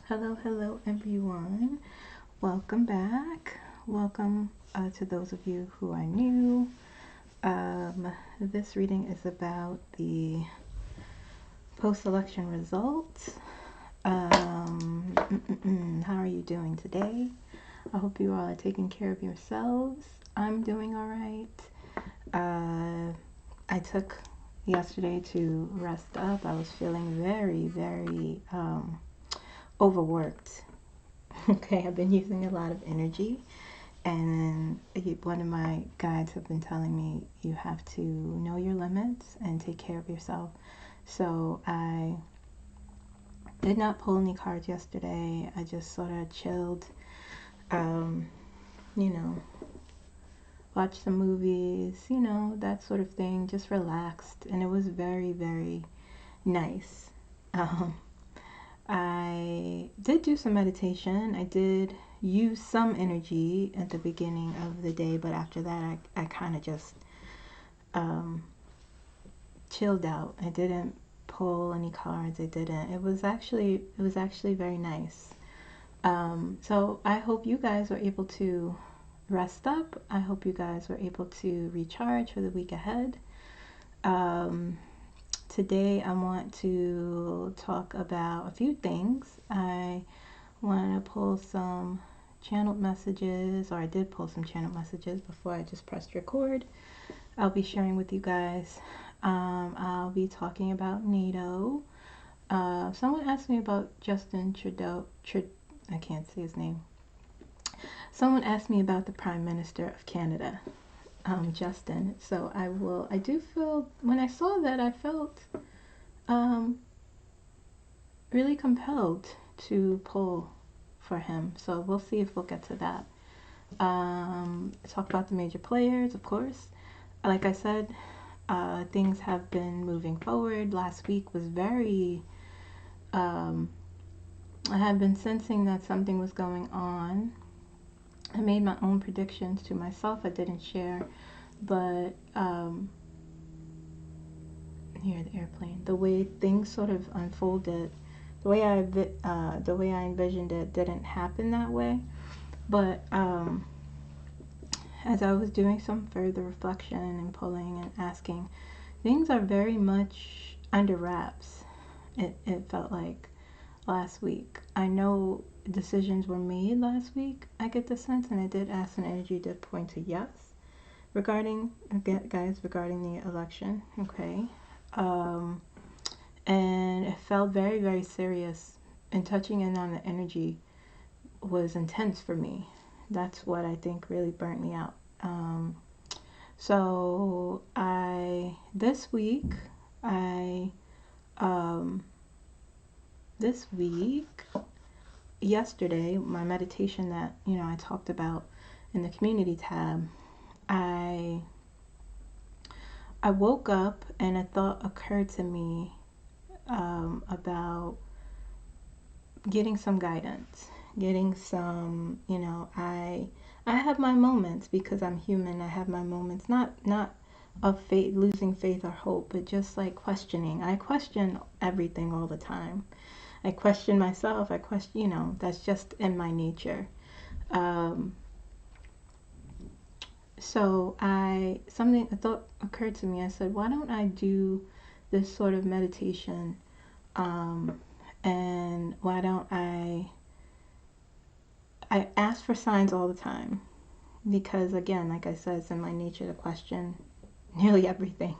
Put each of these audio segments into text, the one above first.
Hello everyone. Welcome back. Welcome to those of you who are new. This reading is about the post-election results. How are you doing today? I hope you all are taking care of yourselves. I'm doing all right. I took yesterday to rest up. I was feeling very overworked. Okay, I've been using a lot of energy, and one of my guides have been telling me you have to know your limits and take care of yourself. So I did not pull any cards yesterday. I just sort of chilled, you know, watched some movies, that sort of thing, just relaxed, and it was very nice. I did do some meditation. I did use some energy at the beginning of the day, but after that I kind of just chilled out. I didn't pull any cards. It was actually very nice. So I hope you guys were able to rest up. I hope you guys were able to recharge for the week ahead. Today I want to talk about a few things. I want to pull some channeled messages, or I did pull some channeled messages before I just pressed record. I'll be sharing with you guys. I'll be talking about NATO. Someone asked me about Justin Trudeau. I can't say his name. Someone asked me about the Prime Minister of Canada. Justin. So I do feel, when I saw that, I felt really compelled to pull for him. So we'll see if we'll get to that. Talk about the major players, of course. Like I said, things have been moving forward. Last week was very, I had been sensing that something was going on. I made my own predictions to myself. I didn't share, but here, the airplane, the way things sort of unfolded, the way I envisioned it didn't happen that way. But as I was doing some further reflection and pulling and asking, things are very much under wraps. It felt like last week. I know decisions were made last week, I get the sense, and I did ask, and energy did point to yes regarding the election. Okay. And it felt very serious, and touching in on the energy was intense for me. That's what I think really burnt me out. So this week, yesterday, my meditation that I talked about in the community tab, I woke up and a thought occurred to me about getting some guidance, getting some, I have my moments, because I'm human. I have my moments, not of faith, losing faith or hope, but just like questioning. I question everything all the time. I question myself. I question, that's just in my nature. So a thought occurred to me. I said, why don't I do this sort of meditation, and why don't I ask for signs all the time, because again, like I said, it's in my nature to question nearly everything.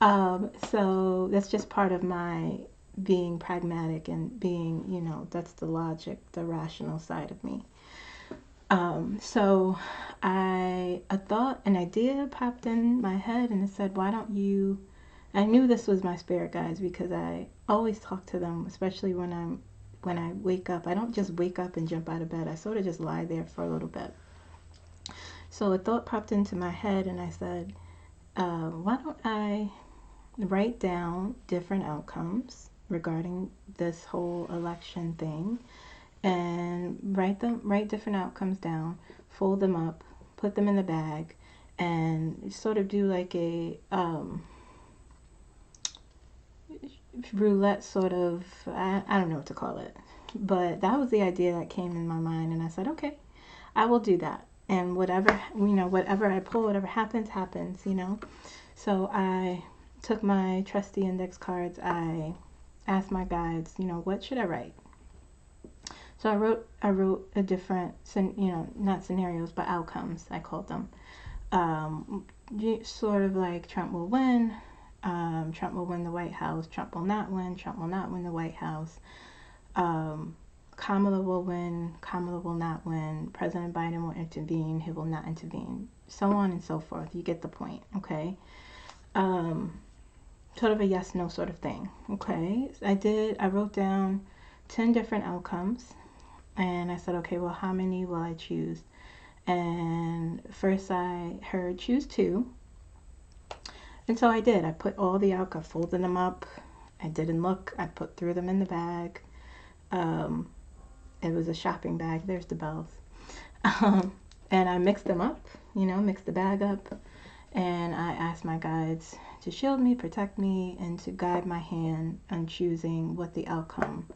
So that's just part of my being pragmatic and being, that's the logic, the rational side of me. So a thought, an idea popped in my head, and it said, why don't you, I knew this was my spirit guides, because I always talk to them, especially when I wake up. I don't just wake up and jump out of bed. I sort of just lie there for a little bit. So a thought popped into my head, and I said, why don't I write down different outcomes regarding this whole election thing, and write different outcomes down, fold them up, put them in the bag, and sort of do like a roulette sort of, I don't know what to call it. But that was the idea that came in my mind, and I said, okay, I will do that. And whatever, whatever I pull, whatever happens, happens, So I took my trusty index cards. I asked my guides, what should I write? So I wrote a different, not scenarios, but outcomes, I called them. Sort of like Trump will win, Trump will win the White House, Trump will not win, Trump will not win the White House, Kamala will win, Kamala will not win, President Biden will intervene, he will not intervene, so on and so forth. You get the point, okay? Sort of a yes, no sort of thing, okay? I wrote down 10 different outcomes, and I said, okay, well, how many will I choose? And first I heard choose 2. And so I did. I put all the outcomes, folded them up. I didn't look. I threw them in the bag. It was a shopping bag. There's the bells. And I mixed them up, mixed the bag up. And I asked my guides to shield me, protect me, and to guide my hand on choosing what the outcome,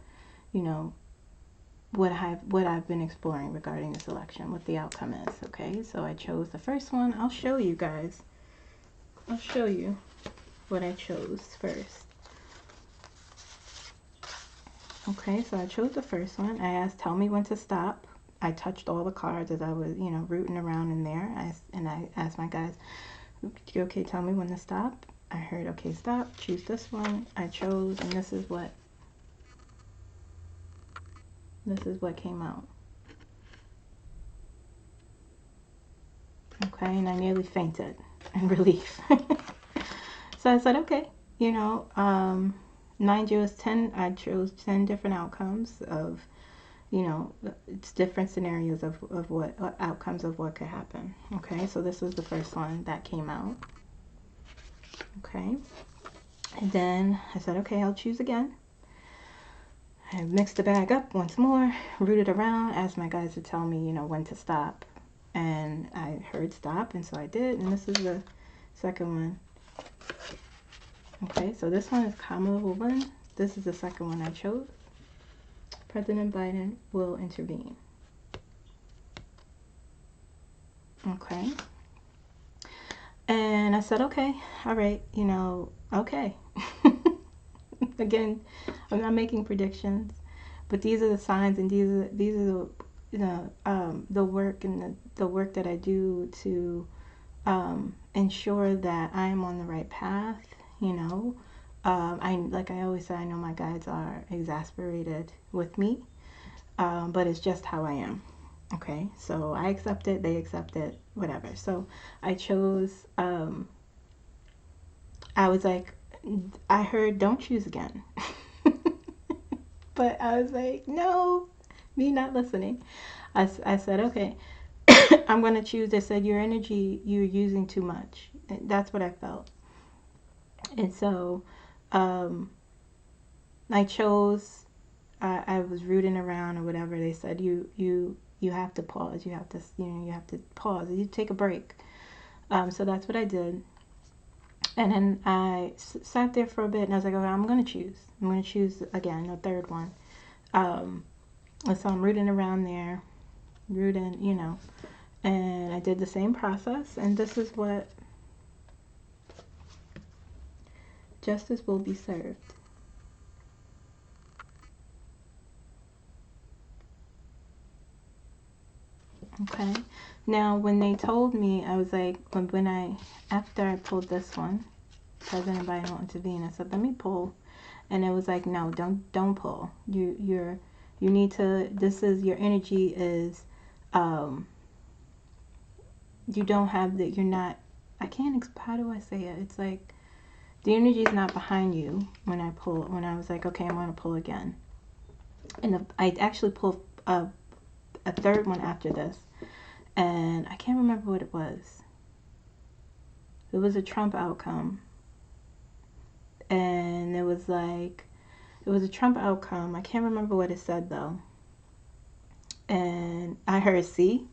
what I've been exploring regarding this election, what the outcome is, okay? So I chose the first one. I'll show you guys. I'll show you what I chose first. Okay, so I chose the first one. I asked, tell me when to stop. I touched all the cards as I was, rooting around in there. I asked my guys, okay, tell me when to stop. I heard, okay, stop. Choose this one. I chose, and this is what came out. Okay, and I nearly fainted in relief. So I said, okay, mind you, it's 10. I chose 10 different outcomes of, it's different scenarios of what outcomes of what could happen. Okay, so this was the first one that came out. Okay, and then I said, okay, I'll choose again. I mixed the bag up once more, rooted around, asked my guys to tell me, when to stop. And I heard stop, and so I did, and this is the second one. Okay, so this one is Kamala will win. This is the second one I chose. President Biden will intervene. Okay. And I said, okay, all right, okay. Again, I'm not making predictions, but these are the signs, and these are the work and the work that I do to ensure that I am on the right path. Like I always say, I know my guides are exasperated with me, but it's just how I am. Okay, so I accept it, they accept it, whatever. So I chose. I was like, I heard don't choose again. But I was like, no, me not listening. I said, okay, I'm going to choose. They said, your energy, you're using too much. And that's what I felt. And so I chose, I was rooting around or whatever. They said, you have to pause. You have to, you have to pause. You take a break. So that's what I did. And then I sat there for a bit, and I was like, okay, I'm going to choose. I'm going to choose again, a third one. And so I'm rooting around there, and I did the same process, and this is what justice will be served. Okay. Now, when they told me, I was like, after I pulled this one, President Biden will intervene, I said, let me pull. And it was like, no, don't pull. You need to, this is, your energy is, you don't have you're not, how do I say it? It's like, the energy is not behind you when I was like, okay, I'm going to pull again. And I actually pulled a third one after this. And I can't remember what it was. It was a Trump outcome. And it was a Trump outcome. I can't remember what it said though. And I heard C.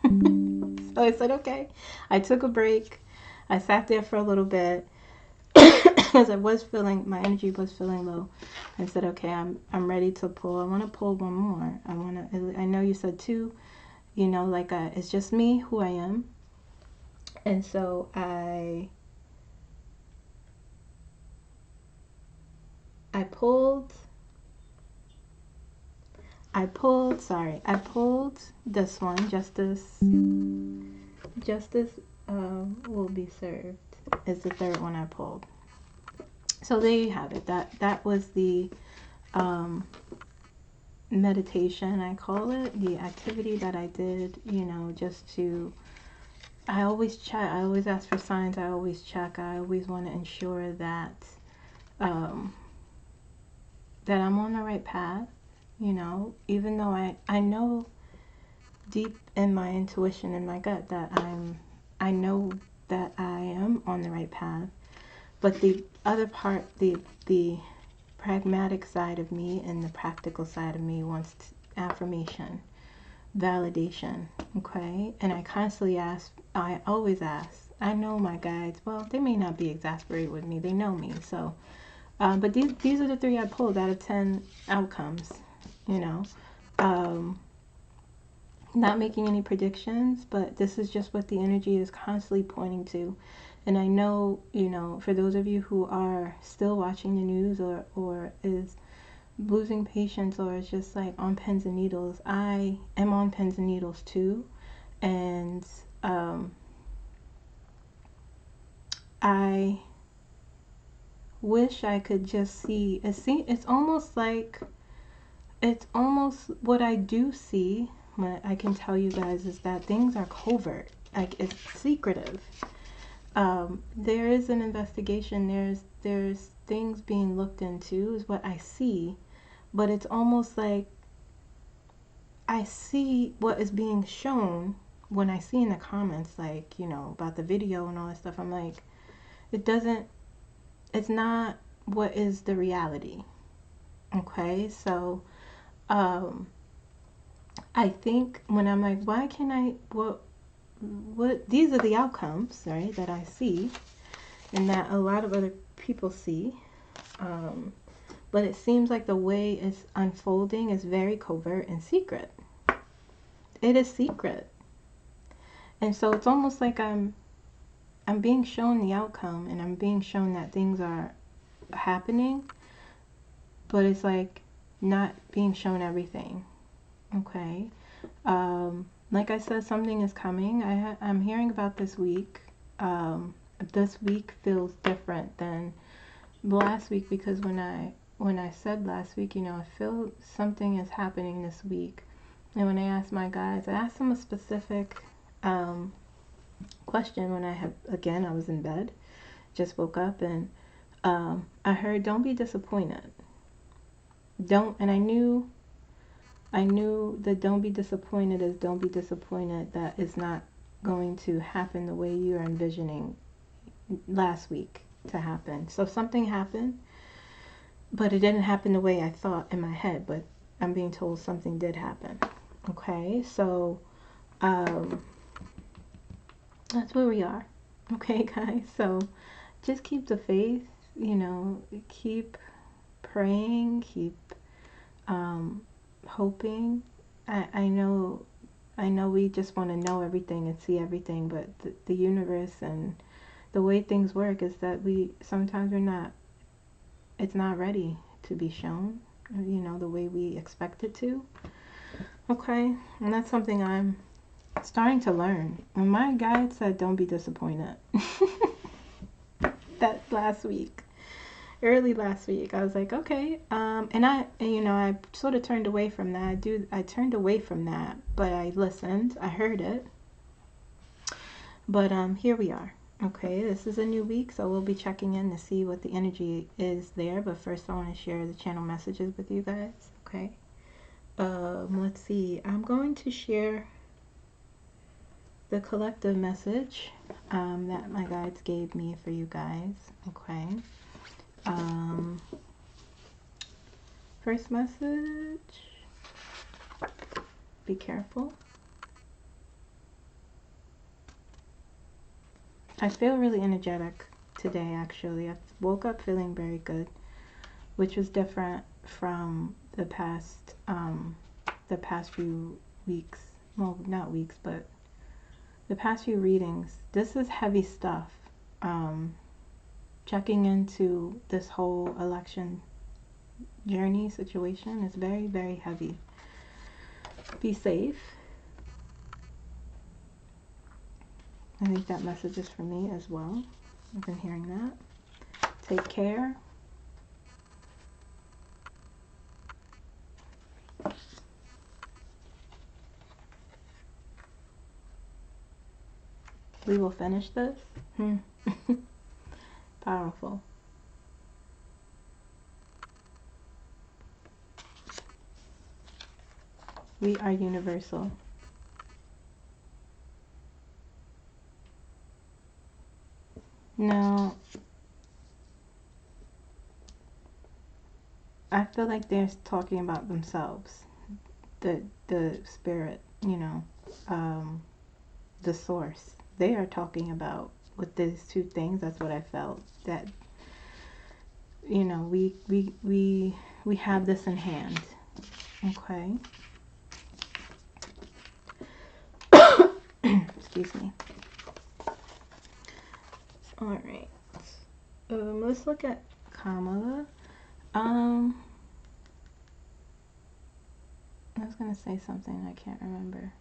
So I said, okay. I took a break. I sat there for a little bit. because I was feeling, my energy was feeling low. I said, okay, I'm ready to pull. I want to pull one more. I know you said two, you know, like it's just me, who I am. And so I pulled this one, justice will be served is the third one I pulled. So there you have it. That was the meditation, I call it, the activity that I did, you know, just to, I always check, I always ask for signs, I always check, I always want to ensure that that I'm on the right path, you know, even though I know deep in my intuition, in my gut, that I know that I am on the right path. But the other part, the pragmatic side of me and the practical side of me wants affirmation, validation, okay? And I constantly ask, I always ask. I know my guides, well, they may not be exasperated with me, they know me, so. But these are the 3 I pulled out of 10 outcomes, you know. Not making any predictions, but this is just what the energy is constantly pointing to. And I know, you know, for those of you who are still watching the news or is losing patience or is just like on pins and needles, I am on pins and needles too. And I wish I could just see, it's almost like, it's almost what I do see, what I can tell you guys, is that things are covert, like it's secretive. There is an investigation, there's things being looked into, is what I see, but it's almost like I see what is being shown when I see in the comments, like, you know, about the video and all that stuff. I'm like, it's not what is the reality. Okay, so I think when I'm like, why can I, what these are the outcomes, right, that I see and that a lot of other people see, but it seems like the way it's unfolding is very covert and secret. It is secret. And so it's almost like I'm being shown the outcome, and I'm being shown that things are happening, but it's like not being shown everything. Okay. Like I said, something is coming. I'm hearing about this week. This week feels different than last week, because when I said last week, you know, I feel something is happening this week. And when I asked my guides, I asked them a specific question when I was in bed, just woke up, and I heard, don't be disappointed. And I knew that don't be disappointed is don't be disappointed that it's not going to happen the way you're envisioning last week to happen. So something happened, but it didn't happen the way I thought in my head, but I'm being told something did happen. Okay, so that's where we are. Okay, guys, so just keep the faith, you know, keep praying, keep hoping. I know we just want to know everything and see everything, but the universe and the way things work is that sometimes it's not ready to be shown, you know, the way we expect it to. Okay, and that's something I'm starting to learn. When my guide said don't be disappointed, that early last week, I was like, okay, and you know, I sort of turned away from that. I turned away from that, but I listened, I heard it. But here we are. Okay, this is a new week, so we'll be checking in to see what the energy is there. But first, I want to share the channel messages with you guys. Okay, let's see. I'm going to share the collective message that my guides gave me for you guys. Okay. First message, be careful. I feel really energetic today, actually. I woke up feeling very good, which was different from the past few weeks. Well, not weeks, but the past few readings. This is heavy stuff. Checking into this whole election journey situation is very, very heavy. Be safe. I think that message is for me as well. I've been hearing that. Take care. We will finish this. Powerful. We are universal. Now, I feel like they're talking about themselves. The spirit, you know, the source. They are talking about with these two things. That's what I felt. That, you know, we have this in hand. Okay. Excuse me. All right. Let's look at Kamala. I was gonna say something, I can't remember.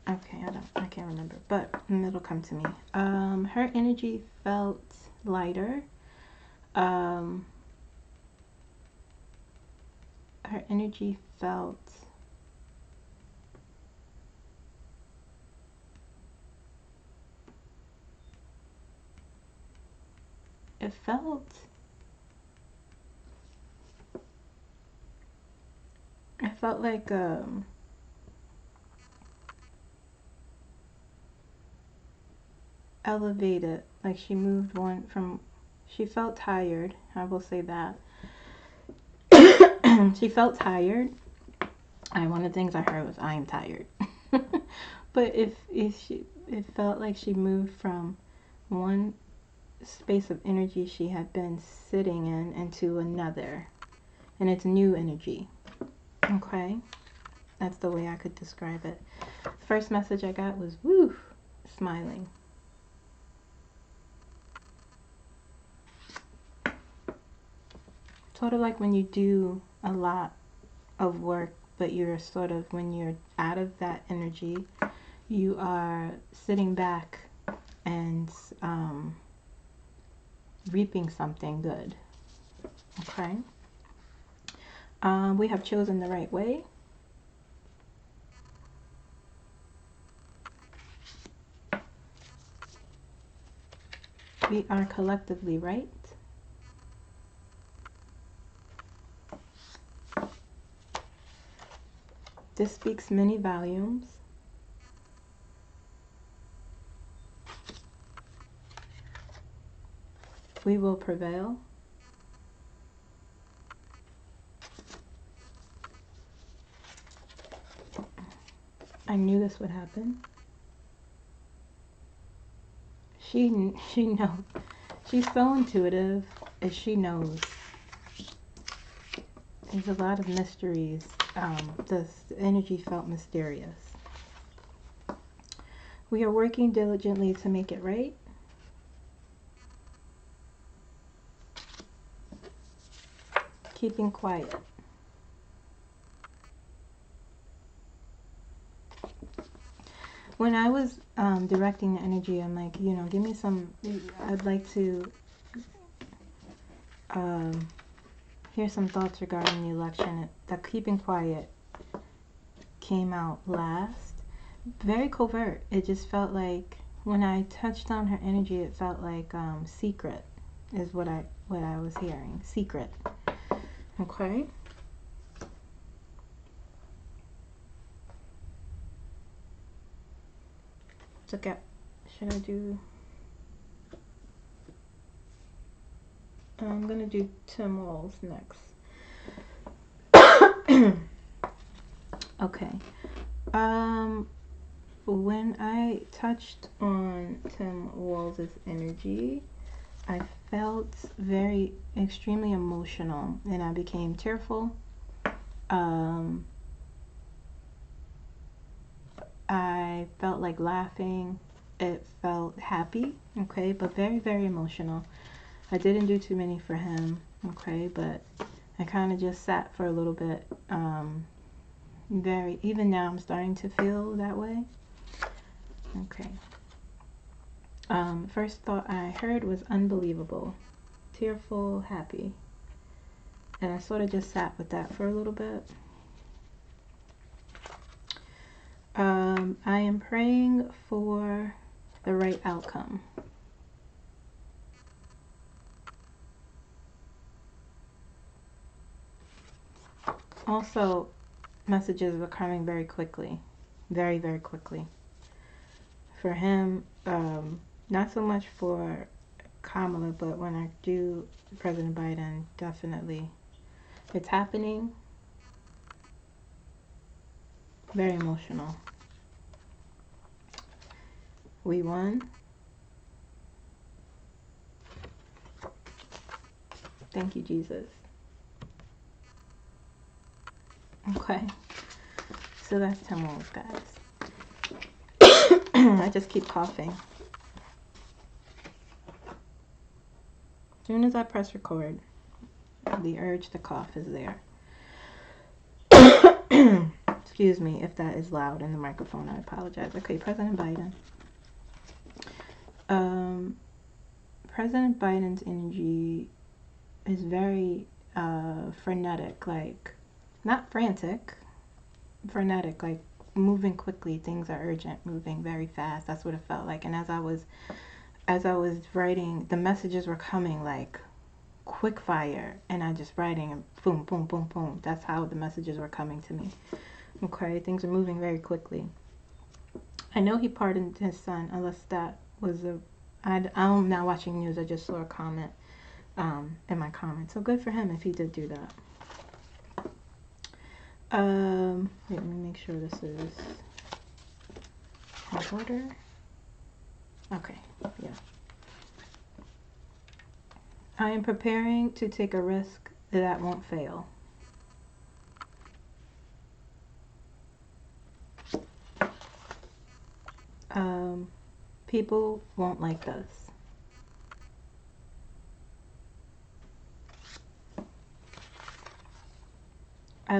Okay, I can't remember, but it'll come to me. Her energy felt lighter. Her energy felt like elevated, like she moved she felt tired, I will say that. She felt tired. One of the things I heard was, I am tired. But it felt like she moved from one space of energy she had been sitting in into another, and it's new energy. Okay, that's the way I could describe it. First message I got was, woo, smiling. Sort of like when you do a lot of work, but you're sort of, when you're out of that energy, you are sitting back and reaping something good. Okay. We have chosen the right way. We are collectively right. This speaks many volumes. We will prevail. I knew this would happen. She knows. She's so intuitive, as she knows. There's a lot of mysteries. The energy felt mysterious. We are working diligently to make it right. Keeping quiet. When I was directing the energy, I'm like, you know, give me some, I'd like to hear some thoughts regarding the election. The keeping quiet came out last. Very covert. It just felt like, when I touched on her energy, it felt like secret is what I was hearing. Secret. Okay. Look at, should I do, I'm gonna do Tim Walls next. Okay. when I touched on Tim Walz's energy, I felt very extremely emotional, and I became tearful. I felt like laughing. It felt happy, okay, but very, very emotional. I didn't do too many for him, okay, but I kind of just sat for a little bit. Even now I'm starting to feel that way. Okay. First thought I heard was unbelievable, tearful, happy. And I sort of just sat with that for a little bit. I am praying for the right outcome. Also, messages were coming very quickly. Very, very quickly. For him, not so much for Kamala, but when I do President Biden, definitely. It's happening. Very emotional. We won. Thank you, Jesus. Okay. So that's Tim Walz, guys. I just keep coughing. As soon as I press record, the urge to cough is there. Excuse me if that is loud in the microphone. I apologize. Okay, President Biden. President Biden's energy is very frenetic, like not frantic, frenetic, like moving quickly. Things are urgent, moving very fast. That's what it felt like. And as I was writing, the messages were coming like quick fire, and I just writing and boom, boom, boom, boom. That's how the messages were coming to me. Okay, things are moving very quickly. I know he pardoned his son, unless that was I'm not watching news. I just saw a comment in my comments. So good for him if he did do that. Wait, let me make sure this is in order. Okay, yeah. I am preparing to take a risk that won't fail. People won't like this. I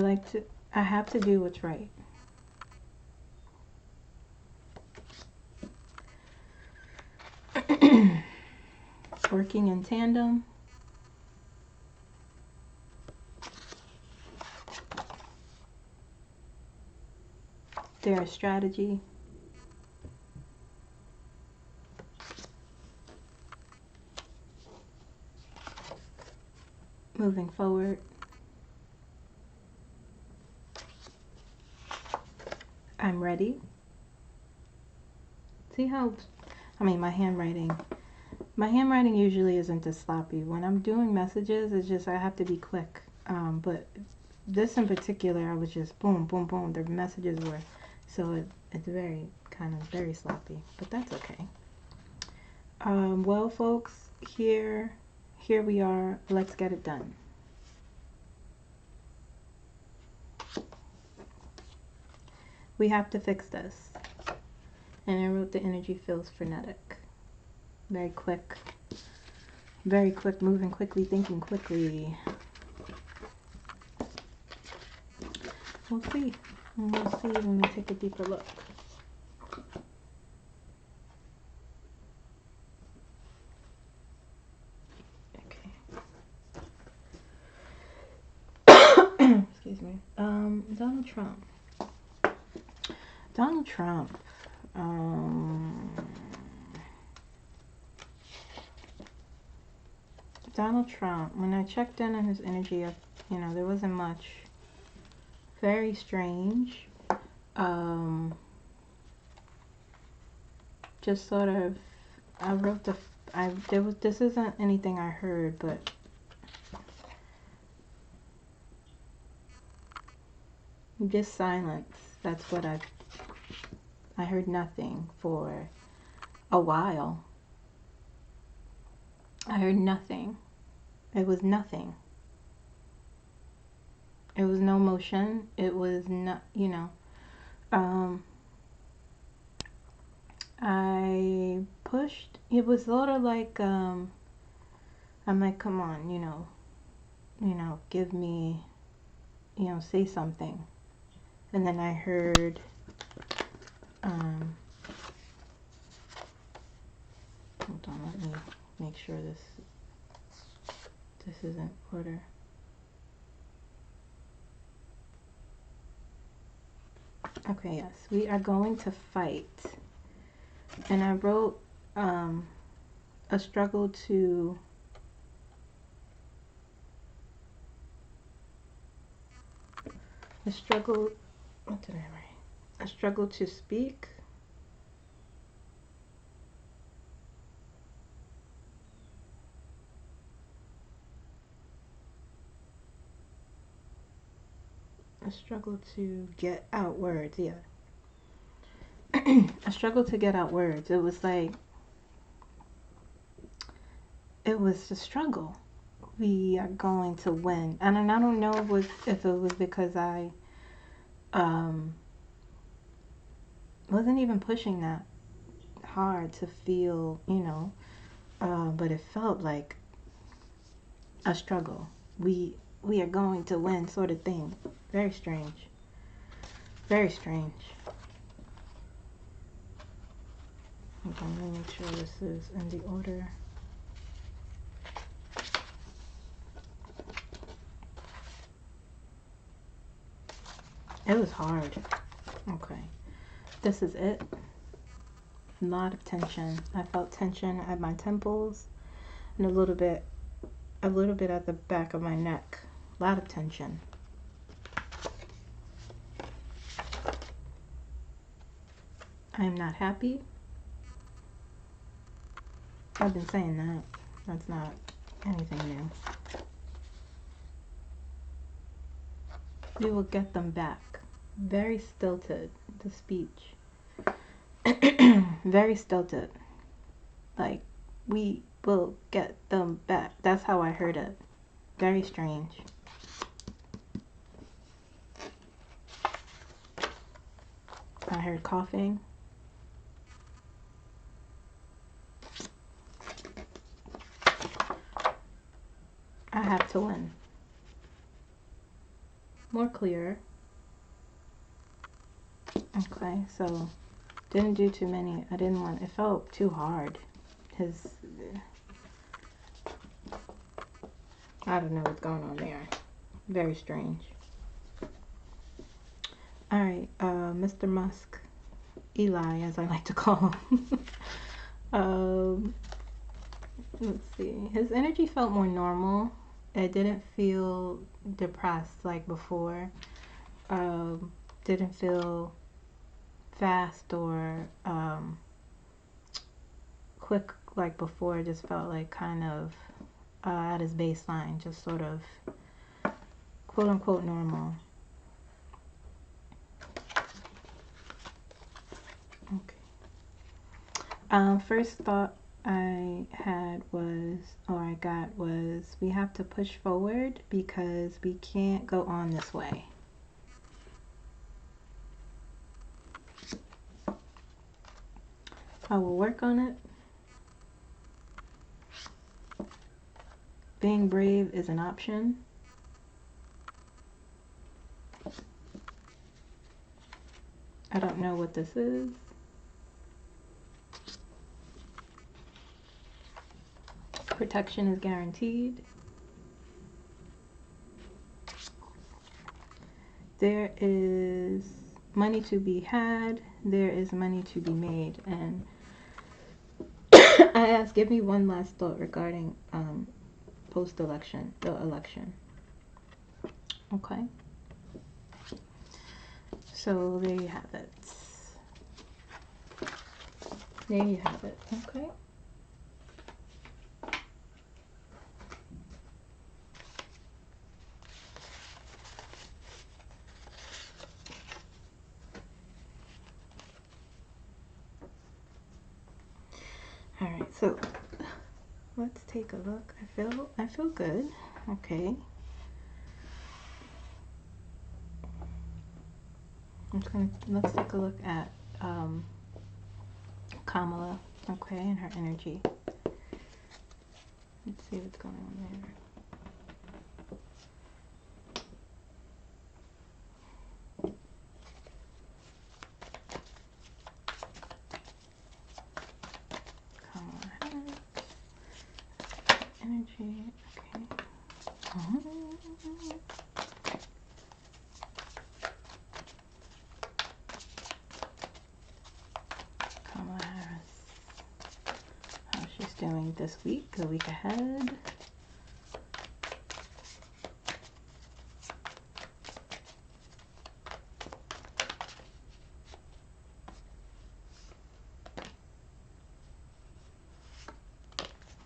have to do what's right. Working in tandem. Their strategy. Moving forward. I'm ready. See how, my handwriting usually isn't this sloppy. When I'm doing messages, it's just I have to be quick. But this in particular, I was just boom, boom, boom. The messages were, so it's very sloppy, but that's okay. Well, folks, here we are. Let's get it done. We have to fix this. And I wrote the energy feels frenetic. Very quick, moving quickly, thinking quickly. We'll see. We'll see when we take a deeper look. Okay. Excuse me. Donald Trump. Donald Trump. Donald Trump. When I checked in on his energy, there wasn't much. Very strange. Just sort of. I wrote this isn't anything I heard, but just silence. That's what I heard nothing for a while. I heard nothing. It was nothing. It was no motion. It was not, you know. I pushed. It was sort of like, I'm like, come on, give me, say something. And then I heard, hold on, let me make sure this is in order. Okay, yes, we are going to fight. And I wrote a struggle to what did I write? A struggle to speak. A struggle to get out words, yeah. A struggle to get out words. It was like, it was a struggle. We are going to win. And I don't know if it was because I wasn't even pushing that hard to feel, but it felt like a struggle. We are going to win, sort of thing. Very strange. Very strange. Okay, let me make sure this is in the order. It was hard. Okay. This is it. A lot of tension. I felt tension at my temples and a little bit at the back of my neck. A lot of tension. I am not happy. I've been saying that. That's not anything new. We will get them back. Very stilted, the speech. Very stilted. Like, we will get them back. That's how I heard it. Very strange. I heard coughing. I have to win. More clear. Okay, so didn't do too many. I didn't want, it felt too hard. I don't know what's going on there. Very strange. Alright, Mr. Musk, Eli as I like to call him. Let's see. His energy felt more normal. It didn't feel depressed like before. Didn't feel fast or quick like before. It just felt like kind of at his baseline, just sort of quote unquote normal. Okay. First thought I had was, or I got was, we have to push forward because we can't go on this way. I will work on it. Being brave is an option. I don't know what this is. Protection is guaranteed. There is money to be had. There is money to be made. And I asked, give me one last thought regarding post-election, the election. Okay. So there you have it. There you have it. Okay. So let's take a look. I feel good. Okay. Let's take a look at Kamala, okay, and her energy. Let's see what's going on there. Kamala Harris, energy, okay. Kamala Harris, how she's doing this week, the week ahead.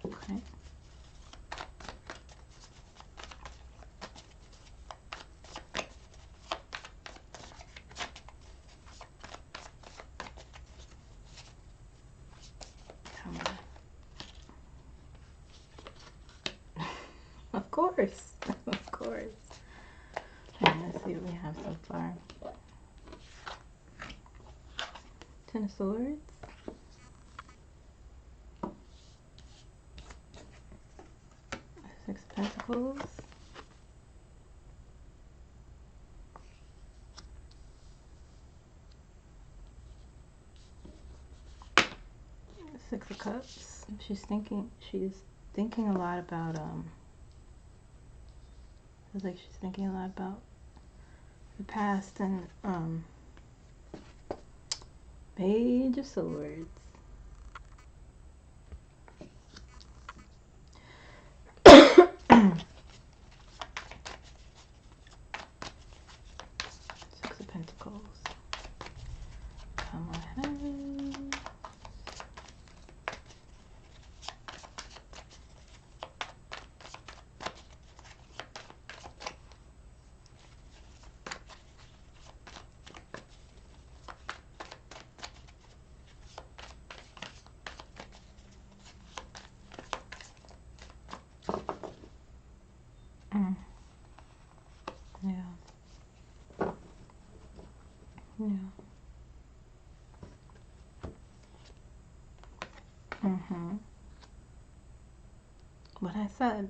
Okay. Of course, of course. Right, let's see what we have so far. Ten of Swords. Six of Pentacles. Six of Cups. She's thinking a lot about feels like she's thinking a lot about the past and Page of Swords. Six of Pentacles. Come on. Yeah. Yeah. What I said,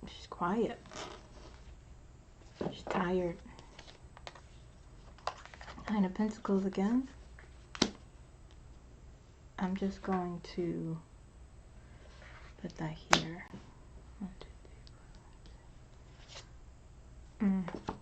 she's quiet. She's tired. Nine of Pentacles again. I'm just going to put that here. 1, 2, 3, 4.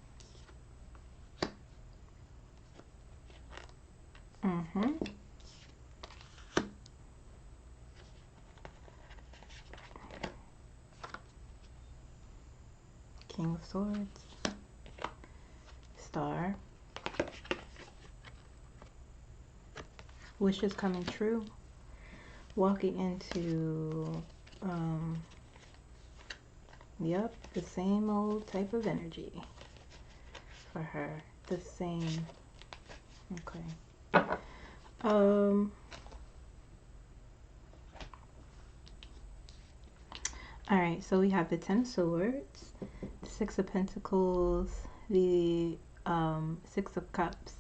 King of Swords. Star. Wishes coming true. Walking into, yep, the same old type of energy for her. The same. Okay. Alright, so we have the Ten of Swords, the Six of Pentacles, the Six of Cups,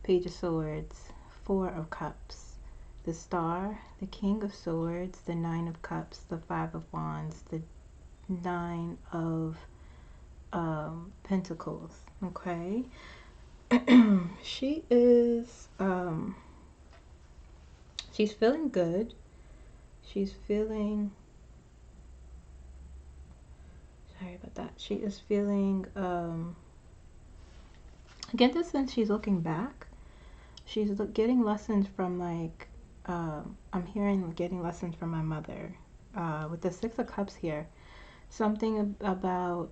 Page of Swords, Four of Cups, the Star, the King of Swords, the Nine of Cups, the Five of Wands, the Nine of Pentacles. Okay. She is she's feeling good. She's feeling, sorry about that. She is feeling I get the sense she's looking back. She's getting lessons from, like, I'm hearing getting lessons from my mother. With the Six of Cups here, something about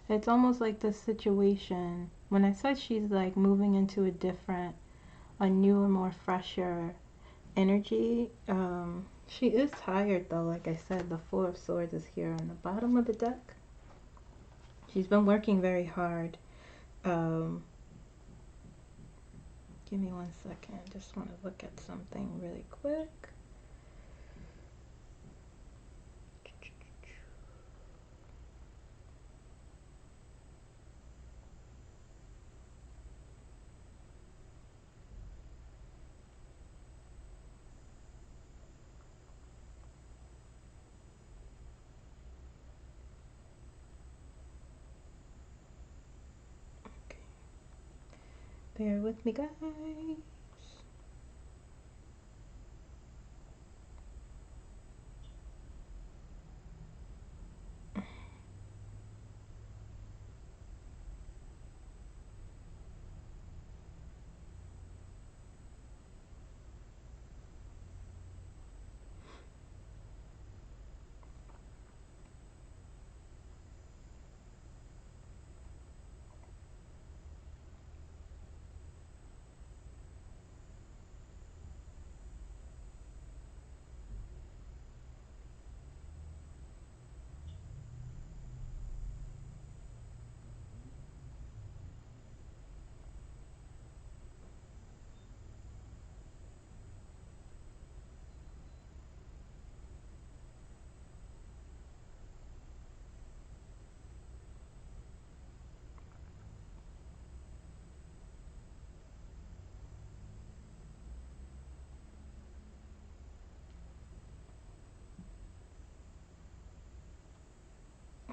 it's almost like the situation when I said she's like moving into a new and more fresher energy. She is tired though. Like I said, the Four of Swords is here on the bottom of the deck. She's been working very hard. Give me 1 second. Just want to look at something really quick. Okay. Bear with me, guys.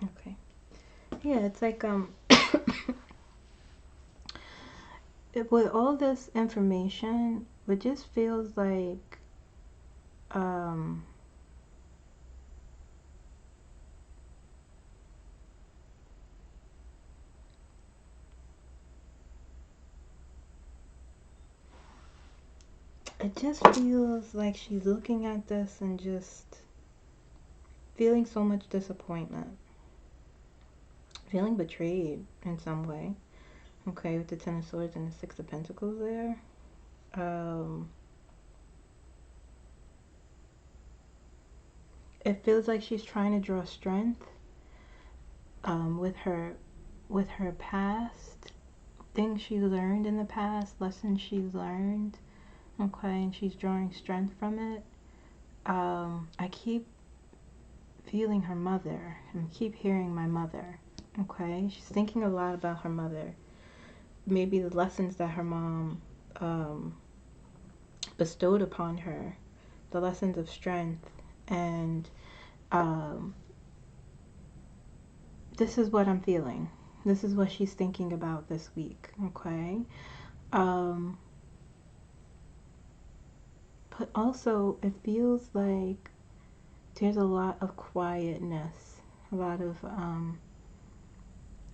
Okay. Yeah, it's like with all this information, it just feels like um it just feels like she's looking at this and just feeling so much disappointment, feeling betrayed in some way. Okay, with the Ten of Swords and the Six of Pentacles there. It feels like she's trying to draw strength with her past, things she learned in the past, lessons she's learned. Okay, and she's drawing strength from it. I keep feeling her mother and keep hearing my mother. Okay, she's thinking a lot about her mother. Maybe the lessons that her mom bestowed upon her, the lessons of strength, and this is what I'm feeling. This is what she's thinking about this week. Okay, but also it feels like there's a lot of quietness, a lot of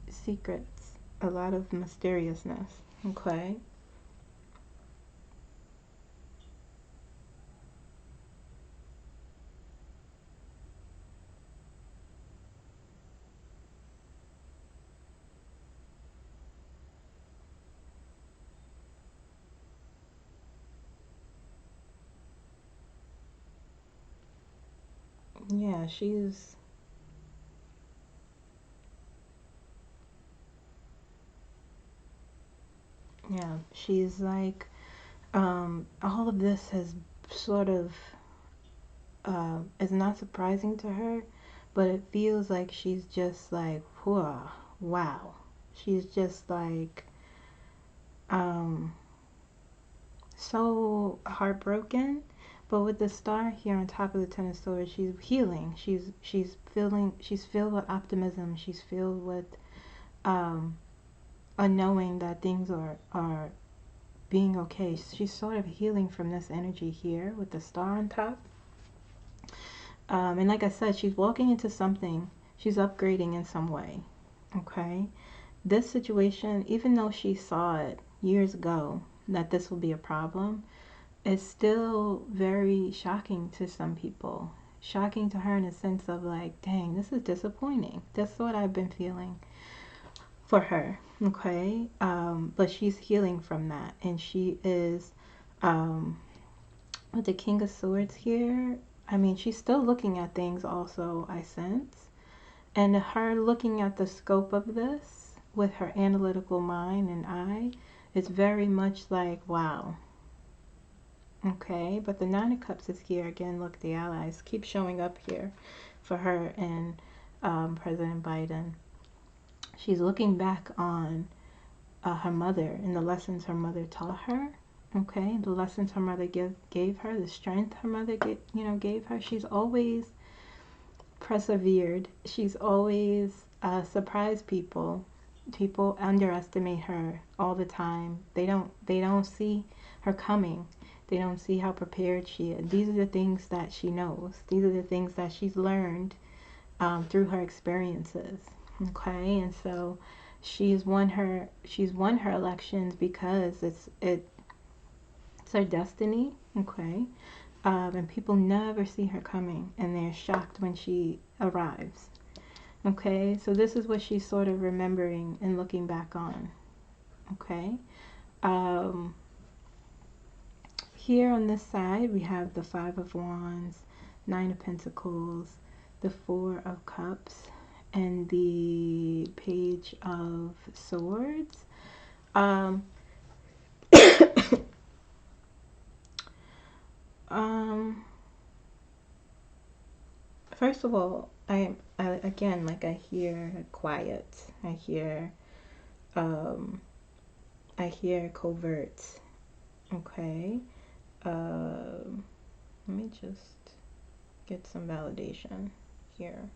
secrets, a lot of mysteriousness. Okay. Yeah, she's like, all of this has sort of, is not surprising to her, but it feels like she's just like, whoa, wow. She's just like, so heartbroken. But with the star here on top of the Ten of Swords, she's healing. She's filled with optimism. She's filled with a knowing that things are being okay. She's sort of healing from this energy here with the star on top. And like I said, she's walking into something. She's upgrading in some way. Okay. This situation, even though she saw it years ago that this will be a problem, it's still very shocking to some people. Shocking to her in a sense of like, dang, this is disappointing. That's what I've been feeling for her. Okay. But she's healing from that. And she is, with the King of Swords here, I mean, she's still looking at things also, I sense. And her looking at the scope of this with her analytical mind and eye It's very much like, wow. Okay, but the Nine of Cups is here again. Look, the allies keep showing up here for her and President Biden. She's looking back on her mother and the lessons her mother taught her. Okay, the lessons her mother gave her, the strength her mother gave her. She's always persevered. She's always surprised people. People underestimate her all the time. They don't see her coming. They don't see how prepared she is. These are the things that she knows. These are the things that she's learned through her experiences. Okay, and so she's won her elections because it's her destiny. Okay, and people never see her coming, and they're shocked when she arrives. Okay, so this is what she's sort of remembering and looking back on. Okay, here on this side we have the Five of Wands, Nine of Pentacles, the Four of Cups, and the Page of Swords. First of all, I again, like, I hear quiet. I hear covert. Okay. Let me just get some validation here.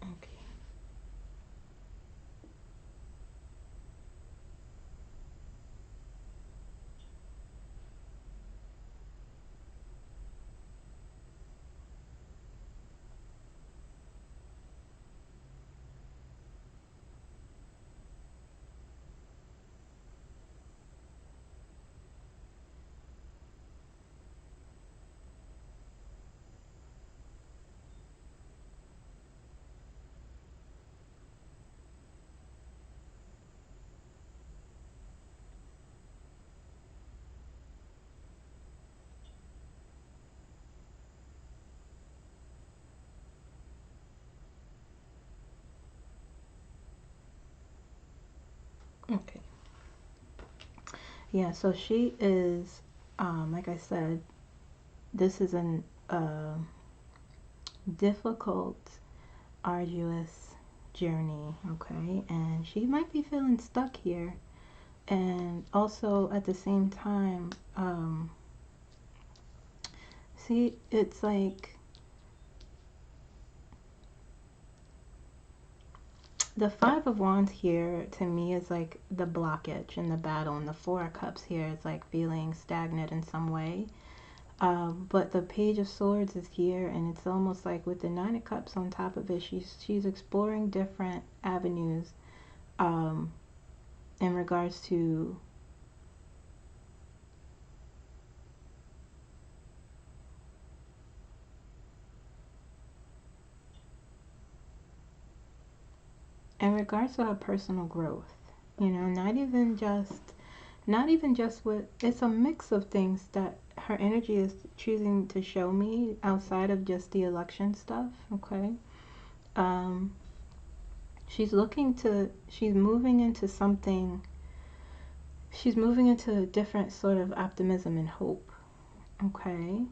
Okay. Okay. Yeah, so she is, like I said, this is a difficult, arduous journey, okay? And she might be feeling stuck here. And also at the same time, see, it's like the Five of Wands here to me is like the blockage in the battle, and the Four of Cups here is like feeling stagnant in some way. But the Page of Swords is here, and it's almost like with the Nine of Cups on top of it, she's exploring different avenues in regards to her personal growth. You know, not even just with, it's a mix of things that her energy is choosing to show me outside of just the election stuff. Okay. She's moving into something, she's moving into a different sort of optimism and hope. Okay.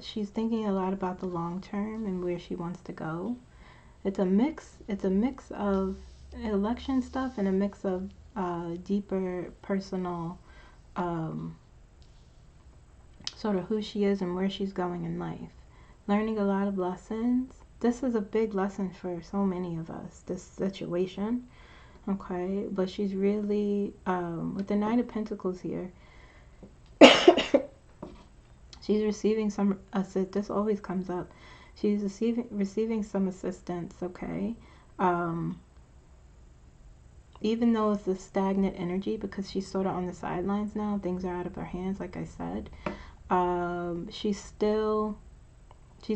She's thinking a lot about the long term and where she wants to go. It's a mix of election stuff and a mix of deeper personal sort of who she is and where she's going in life. Learning a lot of lessons, this is a big lesson for so many of us, this situation. Okay, but she's really, with the Knight of Pentacles here, she's receiving some, this always comes up, she's receiving some assistance, okay? Even though it's a stagnant energy, because she's sort of on the sidelines now, things are out of her hands, like I said, she's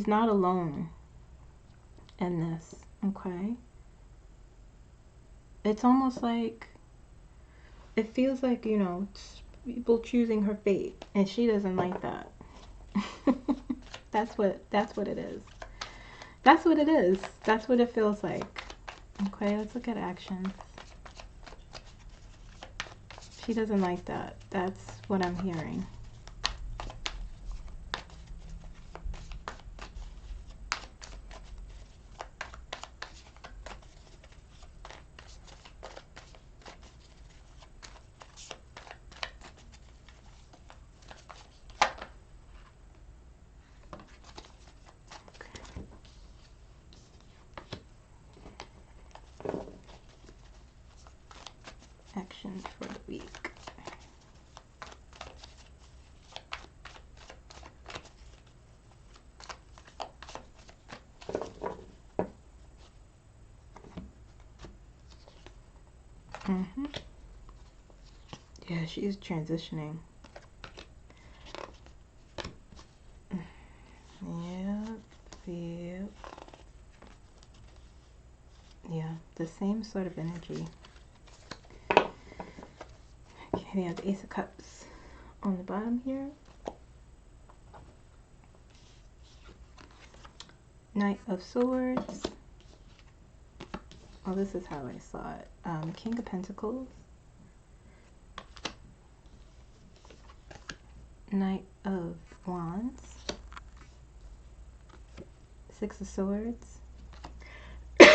not alone in this, okay? It's almost like, it feels like, you know, people choosing her fate, and she doesn't like that. That's what it is. That's what it is. That's what it feels like. Okay, let's look at actions. She doesn't like that. That's what I'm hearing. Actions for the week. Yeah, she's transitioning. Yep. Yeah, the same sort of energy. Okay, we have the Ace of Cups on the bottom here. Knight of Swords. Oh, this is how I saw it. King of Pentacles. Knight of Wands. Six of Swords. Did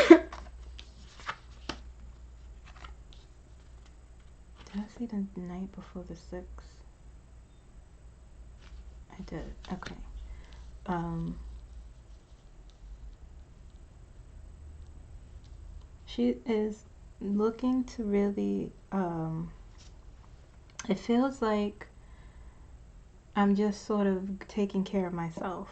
I see the Knight before the Six? I did. Okay. She is looking to really, it feels like I'm just sort of taking care of myself,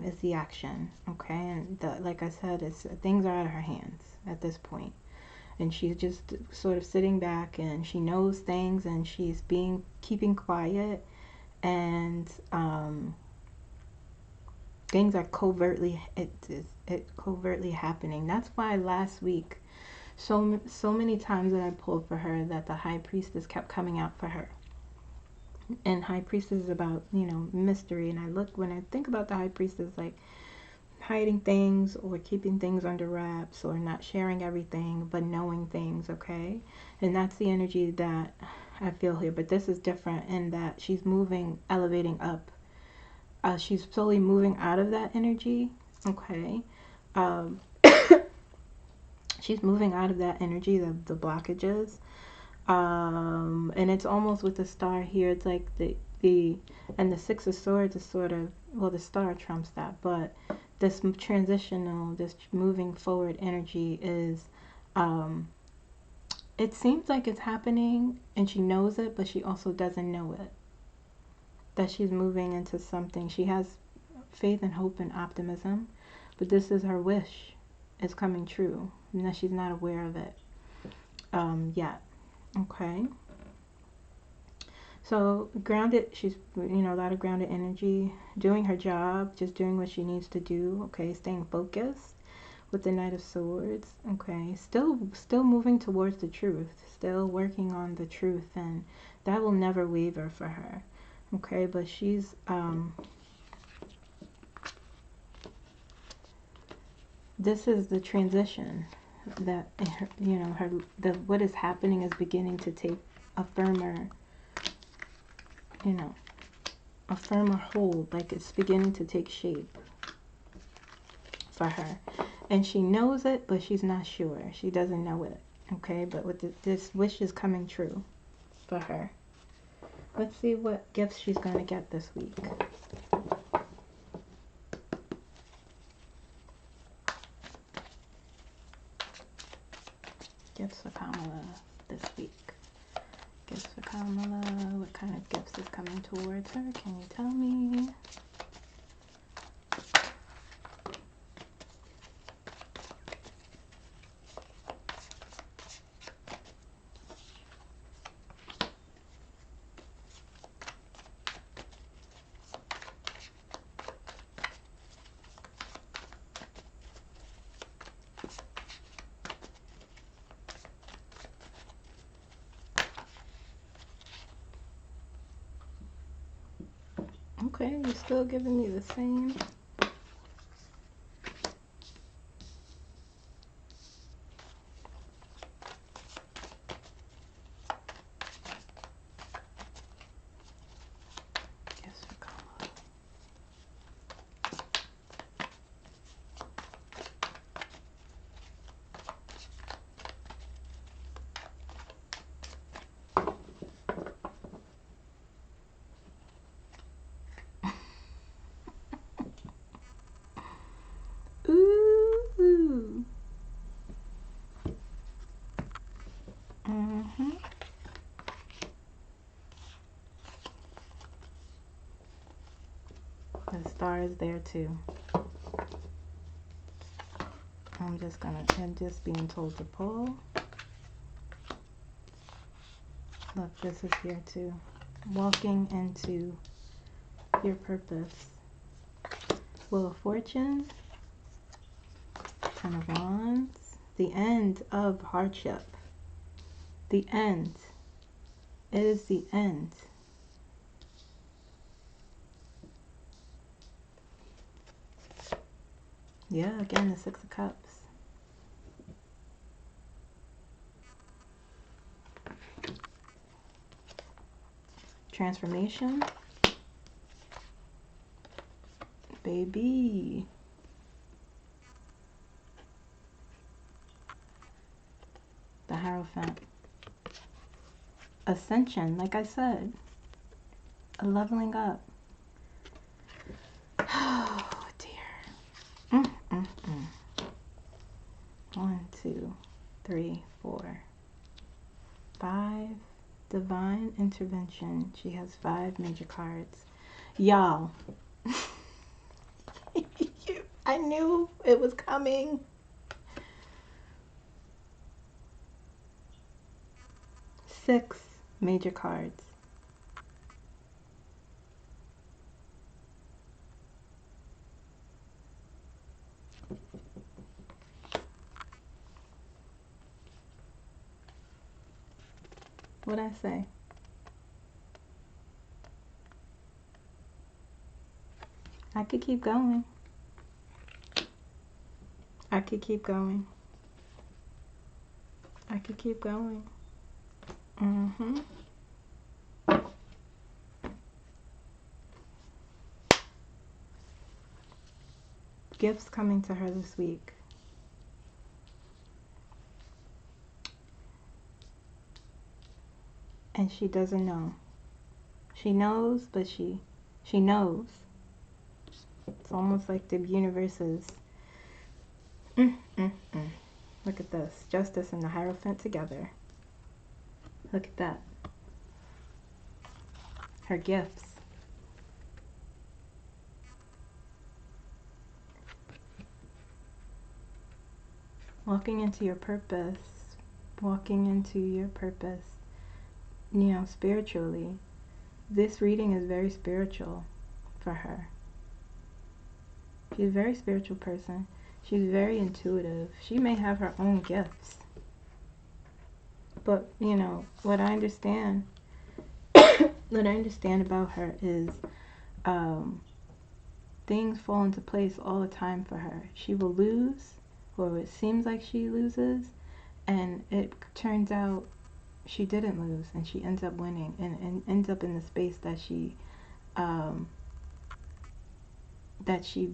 is the action, okay? And like I said, things are out of her hands at this point. And she's just sort of sitting back, and she knows things, and she's keeping quiet, and things are covertly happening. That's why last week, so many times that I pulled for her, that the High Priestess kept coming out for her. And High Priestess is about, you know, mystery. And when I think about the High Priestess, like hiding things or keeping things under wraps or not sharing everything, but knowing things, okay? And that's the energy that I feel here. But this is different in that she's moving, elevating up. She's slowly moving out of that energy, okay? She's moving out of that energy, the blockages. And it's almost with the star here, it's like and the Six of Swords is sort of, well, the star trumps that, but this transitional, this moving forward energy is, it seems like it's happening and she knows it, but she also doesn't know it, that she's moving into something. She has faith and hope and optimism, but this is her wish is coming true, and that she's not aware of it yet. Okay, so grounded, she's, you know, a lot of grounded energy, doing her job, just doing what she needs to do, okay, staying focused with the Knight of Swords, okay, still moving towards the truth, still working on the truth, and that will never waver for her, okay, but she's, this is the transition that, you know, what is happening is beginning to take a firmer, you know, a firmer hold, like it's beginning to take shape for her. And she knows it, but she's not sure. She doesn't know it, okay? But with this wish is coming true for her. Let's see what gifts she's going to get this week. Gifts for Kamala this week. Gifts for Kamala. What kind of gifts is coming towards her? Can you tell me? Okay, you're still giving me the same. Gifts for Kamala. Ooh. The star is there too. I'm just being told to pull. Look, this is here too. Walking into your purpose. Wheel of Fortune. Ten of Wands. The end of hardship. The end. It is the end. Yeah, again, the Six of Cups. Transformation. Baby. The Hierophant. Ascension, like I said. A leveling up. Oh, dear. 1, 2, 3, 4, 5. Divine intervention. She has 5 major cards. Y'all. I knew it was coming. 6 major cards. What'd I say? I could keep going. I could keep going. I could keep going. Gifts coming to her this week. And she doesn't know. She knows, but she knows. It's almost like the universe is... Look at this. Justice and the Hierophant together. Look at that. Her gifts. Walking into your purpose. Walking into your purpose. You know, spiritually. This reading is very spiritual for her. She's a very spiritual person. She's very intuitive. She may have her own gifts. But, you know, what I understand about her is things fall into place all the time for her. She will lose, or it seems like she loses, and it turns out she didn't lose, and she ends up winning, and ends up in the space that she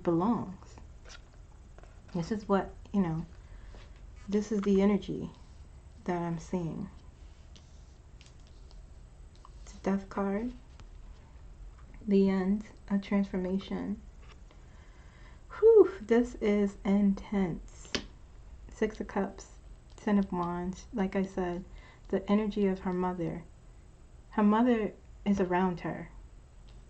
belongs. This is what, you know, this is the energy that I'm seeing. It's a Death card. The end of transformation. Whew, this is intense. 6 of Cups. Ten of Wands, like I said, the energy of her mother. Her mother is around her,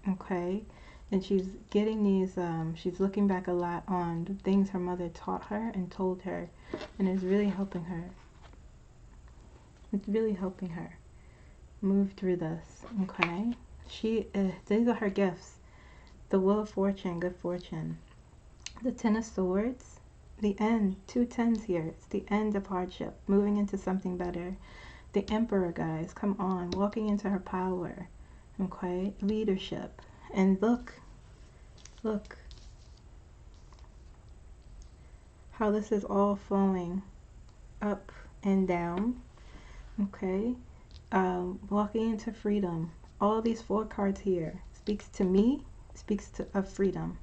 okay? And she's getting these, she's looking back a lot on the things her mother taught her and told her, and it's really helping her. It's really helping her move through this, okay? These are her gifts. The Wheel of Fortune, good fortune. The Ten of Swords, the end, 2 tens here. It's the end of hardship, moving into something better. The Emperor, guys, come on, walking into her power, okay? Leadership. And look how this is all flowing up and down, okay? Walking into freedom. All these 4 cards here speaks to me, speaks of freedom,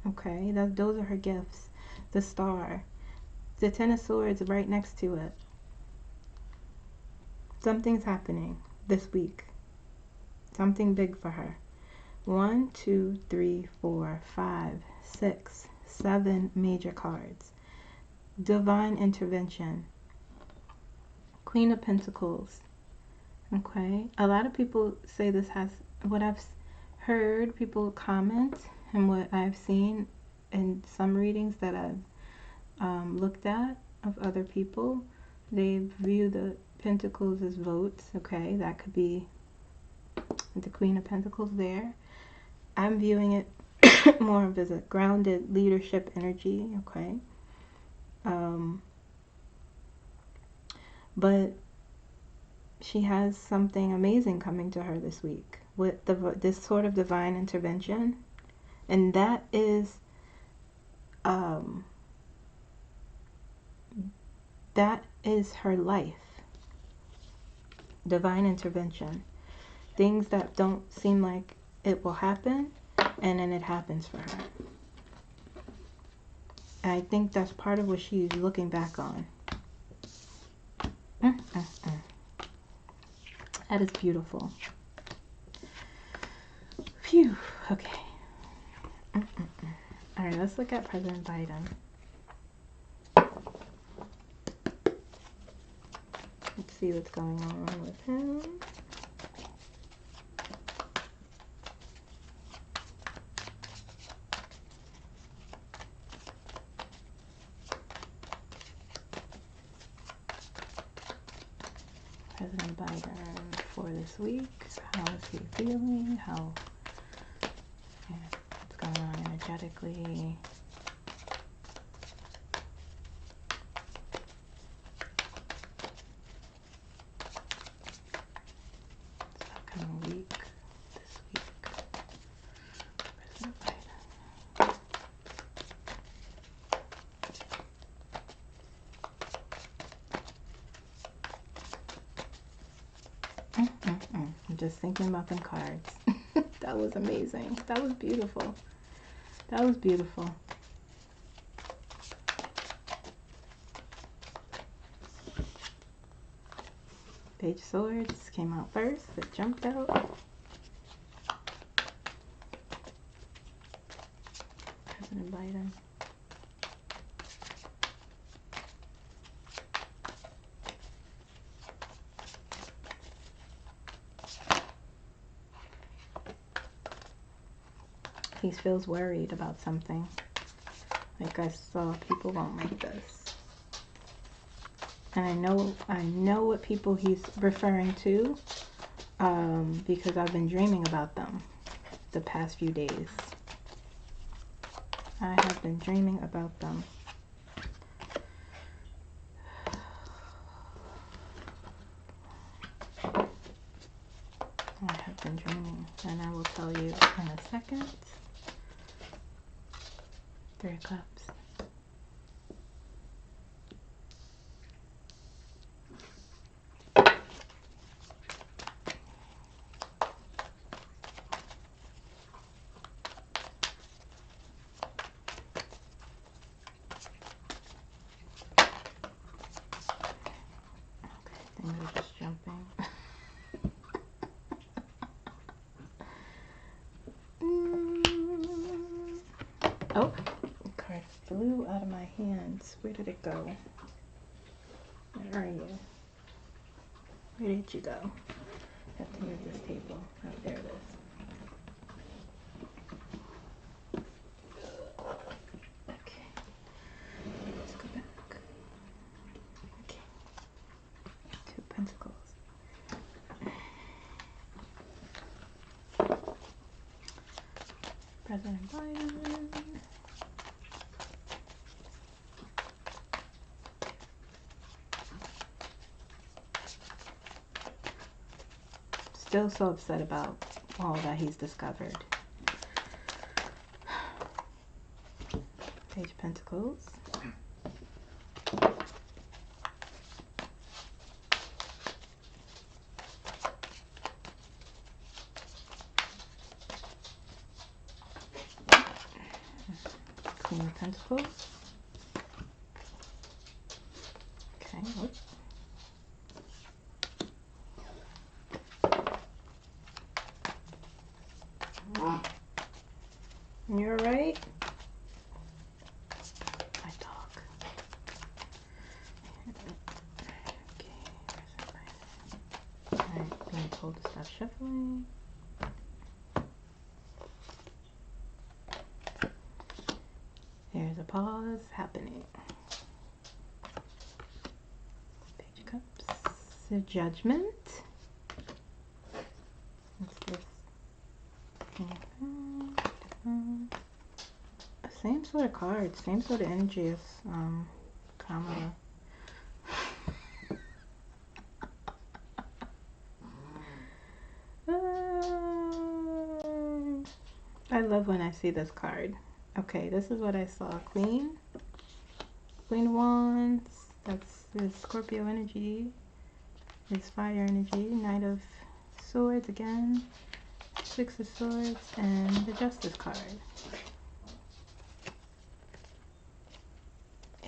okay? Those are her gifts. The Star, the Ten of Swords right next to it. Something's happening this week. Something big for her. 1, 2, 3, 4, 5, 6, 7 major cards. Divine intervention. Queen of Pentacles. Okay. A lot of people say this has, what I've heard people comment and what I've seen in some readings that I've looked at of other people, they view the Pentacles as votes. Okay, that could be the Queen of Pentacles there. I'm viewing it more of as a grounded leadership energy. Okay, but she has something amazing coming to her this week with this sort of divine intervention, and that is her life. Divine intervention. Things that don't seem like it will happen, and then it happens for her. I think that's part of what she's looking back on. That is beautiful. Phew. Okay. All right, let's look at President Biden. Let's see what's going on with him. President Biden for this week. How is he feeling? What's going on energetically? Upcoming week. This week. President Biden. I'm just thinking about them cards. That was amazing. That was beautiful. That was beautiful. Page of Swords came out first. It jumped out. President Biden. He feels worried about something. Like I saw, people won't like this. And I know what people he's referring to, because I've been dreaming about them the past few days. I have been dreaming about them. I have been dreaming, and I will tell you in a second. 3 of Cups. Things are just jumping. Oh, the card flew out of my hands. Where did it go? There Where are you? Where did you go? I have to move this table. Oh, there it is. Okay. Let's go back. Okay. 2 pentacles. President Biden. Still so upset about all that he's discovered. Page of Pentacles. Queen of Pentacles. Okay, whoops. You're right. My dog. Okay. Alright, being told to stop shuffling. There's a pause happening. Page of Cups. The Judgment. What's this? Same sort of cards, same sort of energy as Kamala. I love when I see this card. Okay, this is what I saw. Queen of Wands. That's his Scorpio energy. His fire energy. Knight of Swords again. 6 of Swords and the Justice card.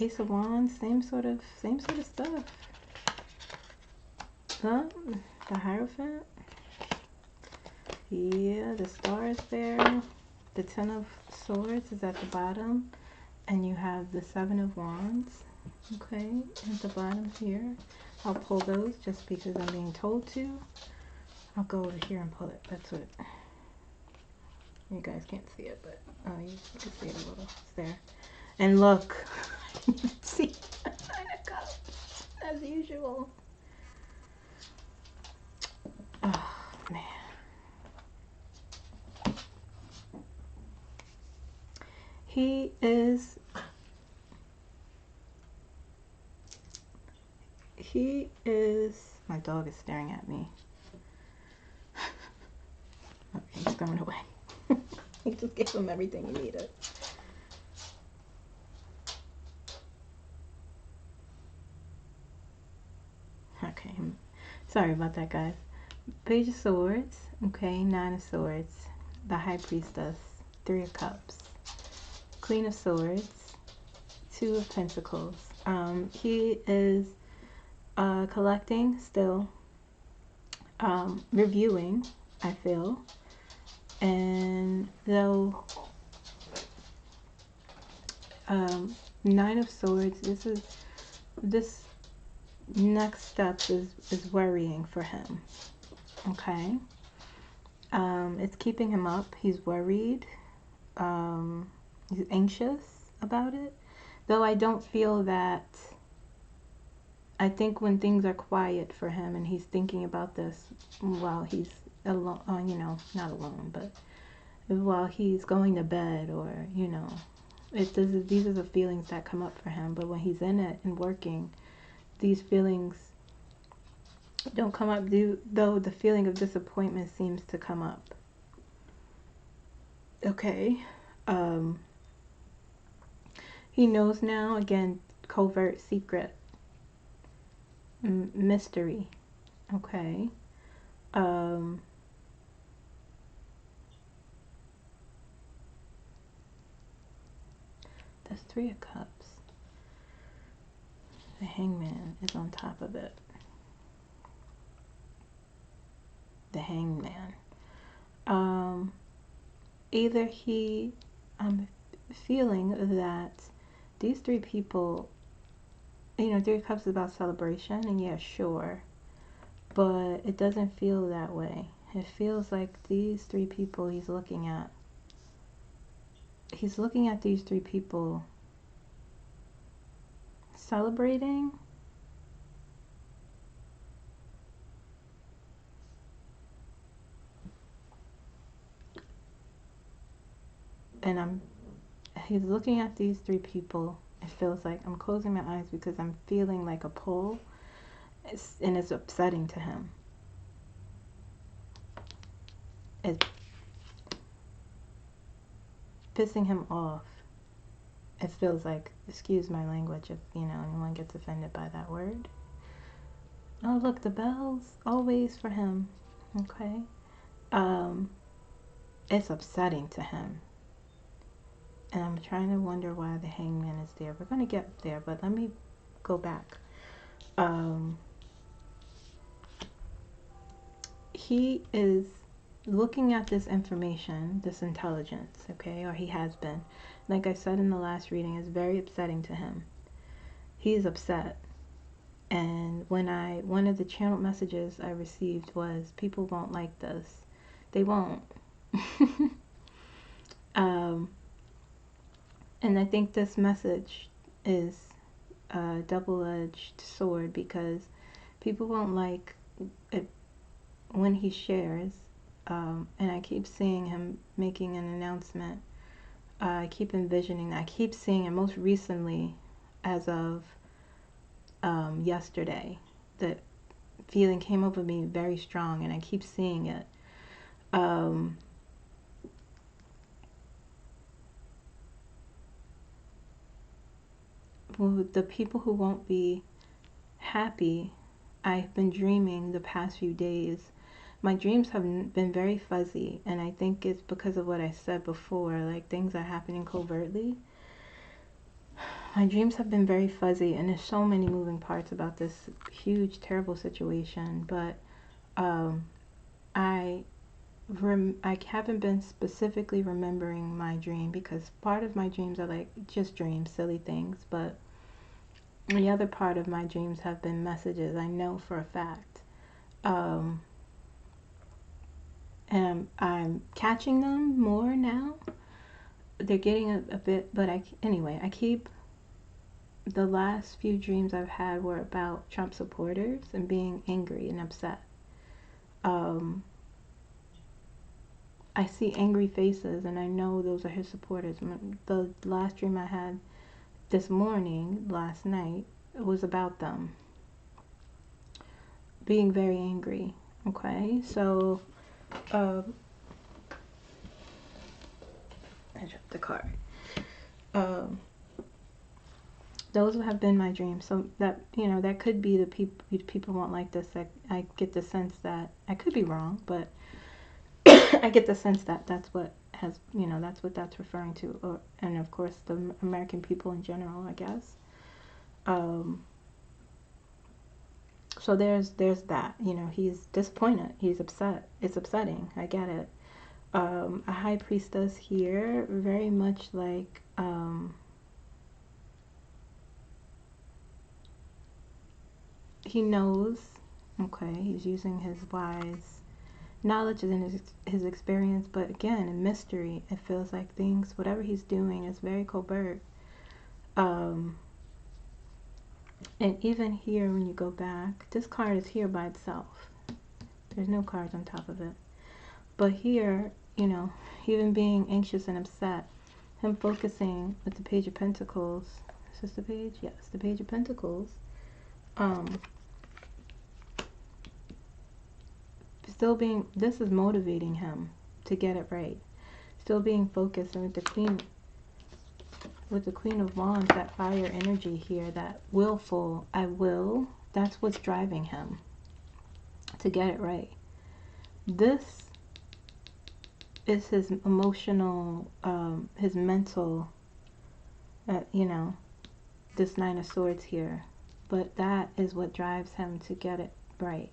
Ace of Wands, same sort of stuff. Huh? The Hierophant. Yeah, the star is there. The 10 of Swords is at the bottom, and you have the 7 of Wands. Okay, at the bottom here. I'll pull those just because I'm being told to. I'll go over here and pull it. That's what. You guys can't see it, but you can see it a little. It's there. And look. See, as usual. Oh man, he is my dog is staring at me. Okay, he's going away. You just gave him everything he needed. Okay, sorry about that, guys. Page of Swords, okay, 9 of Swords, the High Priestess, 3 of Cups, Queen of Swords, 2 of Pentacles. He is collecting still, reviewing, I feel, and though 9 of Swords, this next step is worrying for him. Okay, it's keeping him up. He's worried. He's anxious about it. Though I don't feel that. I think when things are quiet for him and he's thinking about this while he's alone, you know, not alone, but while he's going to bed, or you know, these are the feelings that come up for him. But when he's in it and working, these feelings don't come up, though the feeling of disappointment seems to come up. Okay. He knows now, again, covert, secret, mystery. Okay. That's 3 of Cups. The Hangman is on top of it. The Hangman. Either I'm feeling that these 3 people, you know, Three of Cups is about celebration, and yeah, sure, but it doesn't feel that way. It feels like these three people he's looking at these three people celebrating, and he's looking at these three people. It feels like I'm closing my eyes because I'm feeling like a pull, and it's upsetting to him. It's pissing him off. It feels like, excuse my language if, you know, anyone gets offended by that word. Oh, look, the bells, always for him. Okay. It's upsetting to him. And I'm trying to wonder why the Hangman is there. We're going to get there, but let me go back. He is looking at this information, this intelligence, okay, or he has been. Like I said in the last reading, it's very upsetting to him. He's upset. And one of the channeled messages I received was, people won't like this. They won't. And I think this message is a double-edged sword, because people won't like it when he shares. And I keep seeing him making an announcement. I keep envisioning that. I keep seeing it most recently as of yesterday. The feeling came over me very strong, and I keep seeing it. The people who won't be happy, I've been dreaming the past few days. My dreams have been very fuzzy, and I think it's because of what I said before, like things are happening covertly. My dreams have been very fuzzy, and there's so many moving parts about this huge, terrible situation, but I haven't been specifically remembering my dream, because part of my dreams are like just dreams, silly things, but the other part of my dreams have been messages I know for a fact. And I'm catching them more now. They're getting a bit, but anyway, I keep, the last few dreams I've had were about Trump supporters and being angry and upset. I see angry faces, and I know those are his supporters. The last dream I had this morning, last night, was about them being very angry. Okay, so I dropped the card. Those have been my dreams. So that, you know, that could be the people won't like this. I get the sense that, I could be wrong, but I get the sense that that's what has, you know, that's what that's referring to, and of course the American people in general, I guess. So there's that, you know, he's disappointed, he's upset, it's upsetting, I get it. A high priestess here, very much like, he knows, okay, he's using his wise knowledge and his experience, but again, in mystery, it feels like things, whatever he's doing is very covert. And even here, when you go back, this card is here by itself. There's no cards on top of it. But here, you know, even being anxious and upset, him focusing with the Page of Pentacles. Is this the page? Yes, the Page of Pentacles. Still being, this is motivating him to get it right. Still being focused, and with the Queen of Wands, that fire energy here, that willful, I will, that's what's driving him to get it right. This is his emotional, his mental, you know, this Nine of Swords here. But that is what drives him to get it right.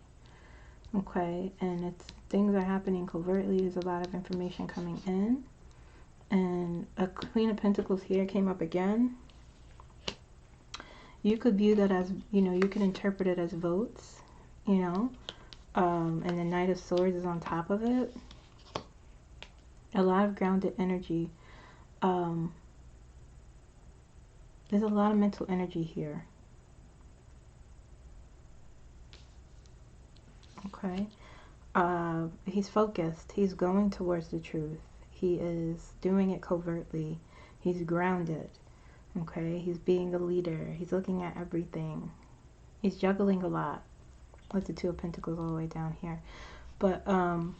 Okay, and it's, things are happening covertly. There's a lot of information coming in. And a Queen of Pentacles here came up again. you could view that as, you know, you can interpret it as votes, you know, and the Knight of Swords is on top of it. A lot of grounded energy. There's a lot of mental energy here. Okay. He's focused. He's going towards the truth. He is doing it covertly. He's grounded. Okay. He's being a leader. He's looking at everything. He's juggling a lot with the Two of Pentacles all the way down here. But, and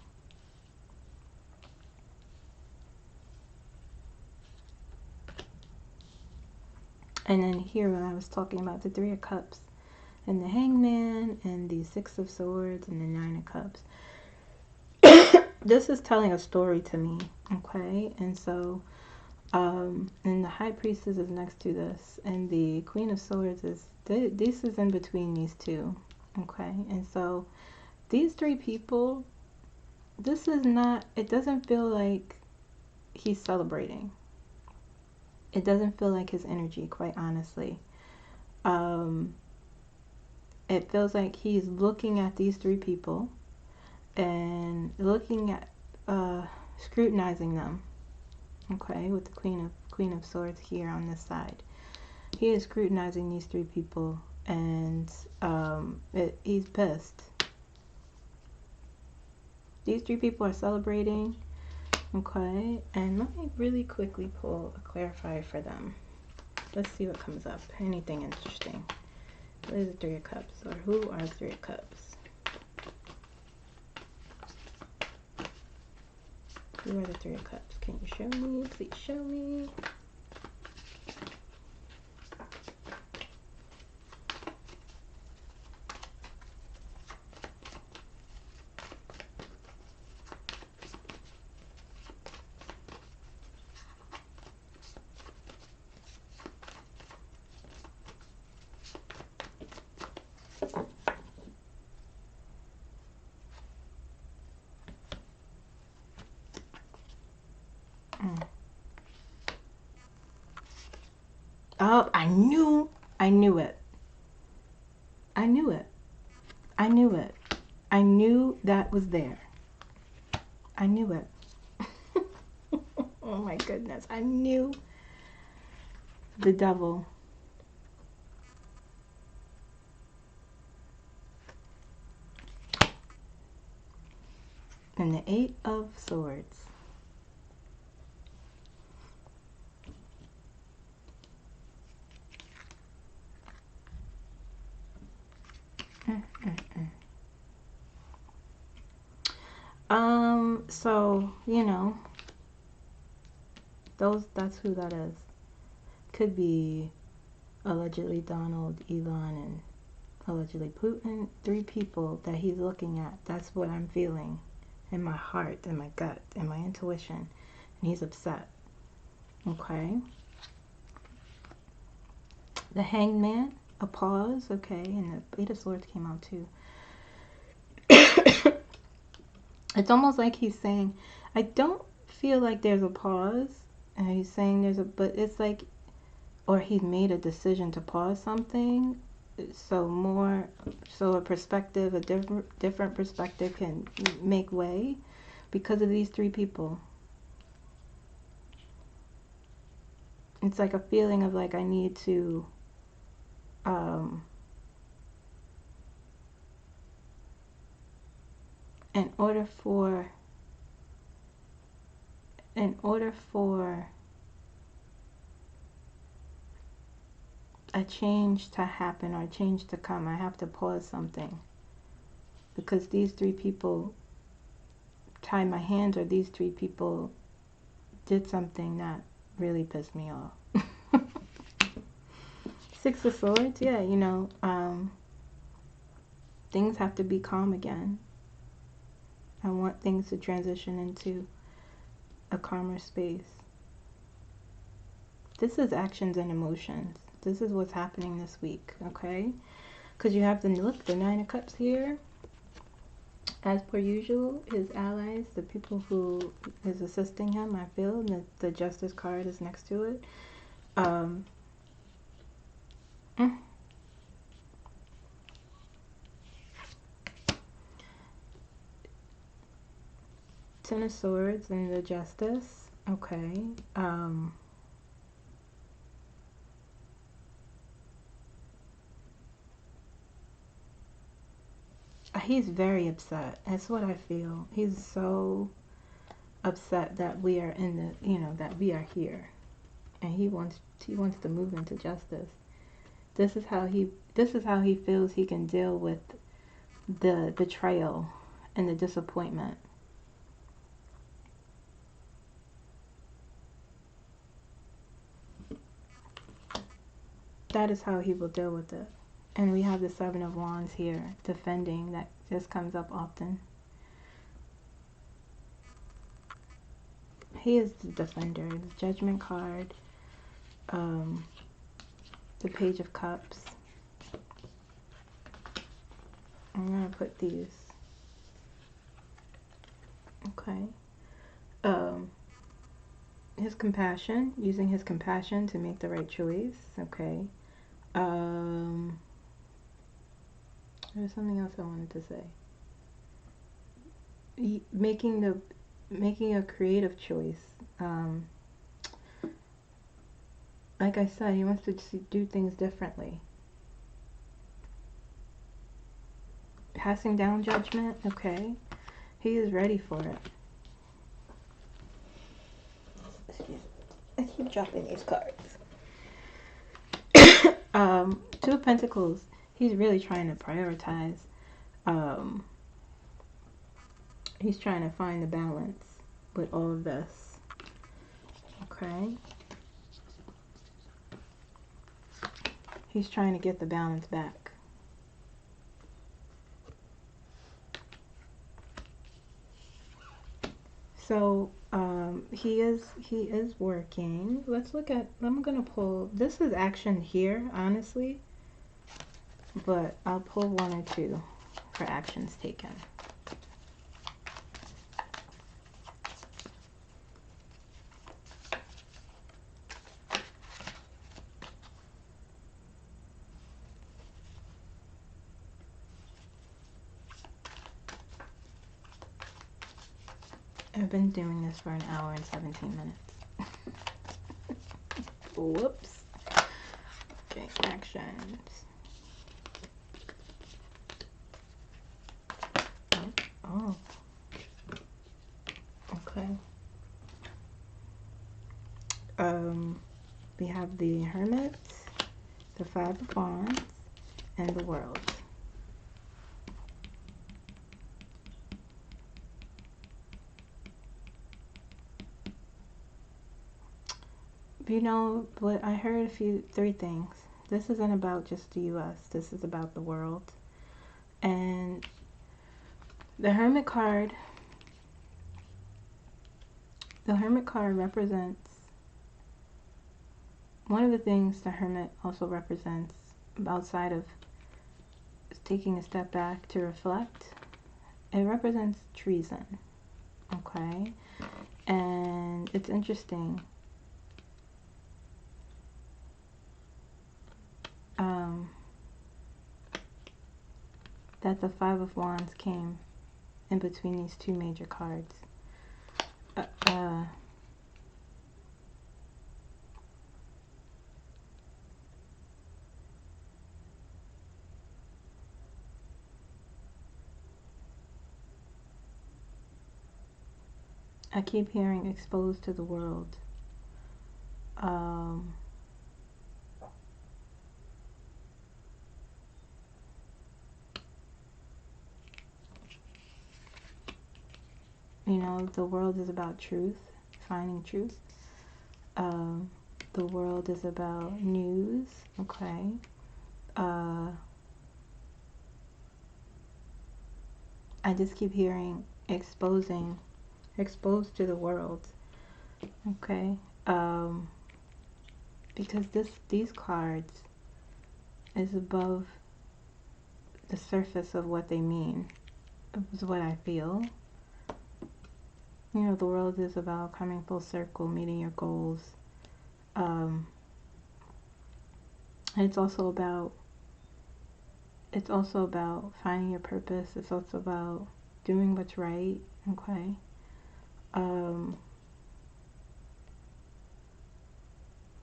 then here when I was talking about the Three of Cups and the Hangman and the Six of Swords and the Nine of Cups. This is telling a story to me, okay? And so, and the High Priestess is next to this, and the Queen of Swords is, this is in between these two, okay? And so, these three people, this is not, it doesn't feel like he's celebrating. It doesn't feel like his energy, quite honestly. It feels like he's looking at these three people and looking at, scrutinizing them, okay, with the Queen of Swords here on this side. He is scrutinizing these three people, and he's pissed. These three people are celebrating, okay, and let me really quickly pull a clarifier for them. Let's see what comes up. Anything interesting. What is the Three of Cups, or who are the Three of Cups? Who are the Three of Cups? Can you show me? Please show me. Oh, I knew it. I knew it. I knew it. I knew that was there. I knew it. Oh my goodness. I knew the Devil. And the Eight of Swords. So, you know, that's who that is. Could be allegedly Donald, Elon, and allegedly Putin. Three people that he's looking at. That's what I'm feeling in my heart, in my gut, in my intuition. And he's upset. Okay. The Hangman, a pause, okay, and the Eight of Swords came out too. It's almost like he's saying, I don't feel like there's a pause, and he's saying there's a, but it's like, or he's made a decision to pause something, so a perspective, a different perspective can make way because of these three people. It's like a feeling of like I need to in order for a change to happen or a change to come, I have to pause something, because these three people tied my hands, or these three people did something that really pissed me off. Six of Swords, yeah, you know, things have to be calm again. I want things to transition into a calmer space. This is actions and emotions. This is what's happening this week, okay? Because you have the Nine of Cups here. As per usual, his allies, the people who is assisting him, I feel, and the Justice card is next to it. Ten of Swords and the Justice. Okay. He's very upset. That's what I feel. He's so upset that we are in the, that we are here, and he wants to move into justice. This is how he feels he can deal with the betrayal and the disappointment. That is how he will deal with it. And we have the Seven of Wands here, defending. That just comes up often. He is the defender. The Judgment card. The Page of Cups. I'm going to put these. Okay. His compassion. Using his compassion to make the right choice. Okay. There's something else I wanted to say. Making a creative choice. Like I said, he wants to do things differently. Passing down judgment. Okay. He is ready for it. I keep dropping these cards. Two of Pentacles. He's really trying to prioritize. He's trying to find the balance with all of this. Okay. He's trying to get the balance back. So he is working. Let's look at, I'm gonna pull, this is action here, honestly, but I'll pull one or two for actions taken. I've been doing this for an hour and 17 minutes. Whoops. Okay, actions. Oh. Okay. We have the Hermit, the Five of Wands, and the World. You know, but I heard three things. This isn't about just the US. This is about the world. And the Hermit card represents, one of the things the Hermit also represents, outside of taking a step back to reflect, it represents treason. Okay? And it's interesting. That the Five of Wands came in between these two major cards. I keep hearing exposed to the world. You know, the world is about truth, finding truth. The world is about news. Okay. I just keep hearing exposed to the world. Okay. Because these cards is above the surface of what they mean, is what I feel. You know, the world is about coming full circle, meeting your goals. It's also about finding your purpose. It's also about doing what's right. Okay.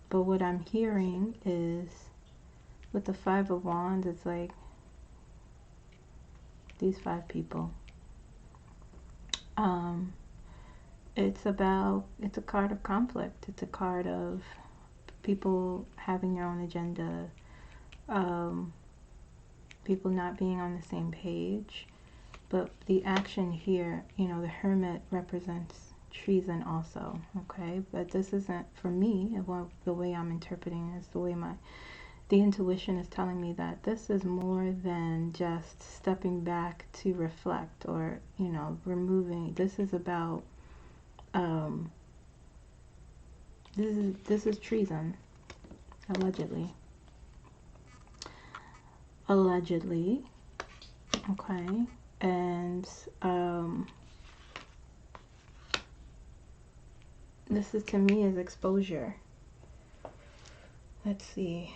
But what I'm hearing is with the Five of Wands, it's like these 5 people. It's a card of conflict. It's a card of people having their own agenda, people not being on the same page. But the action here, you know, the Hermit represents treason also, okay? But this isn't, for me, the way I'm interpreting is the way the intuition is telling me that this is more than just stepping back to reflect or, you know, removing. This is about, this is treason, allegedly. Allegedly, okay? And, this is, to me, is exposure. Let's see.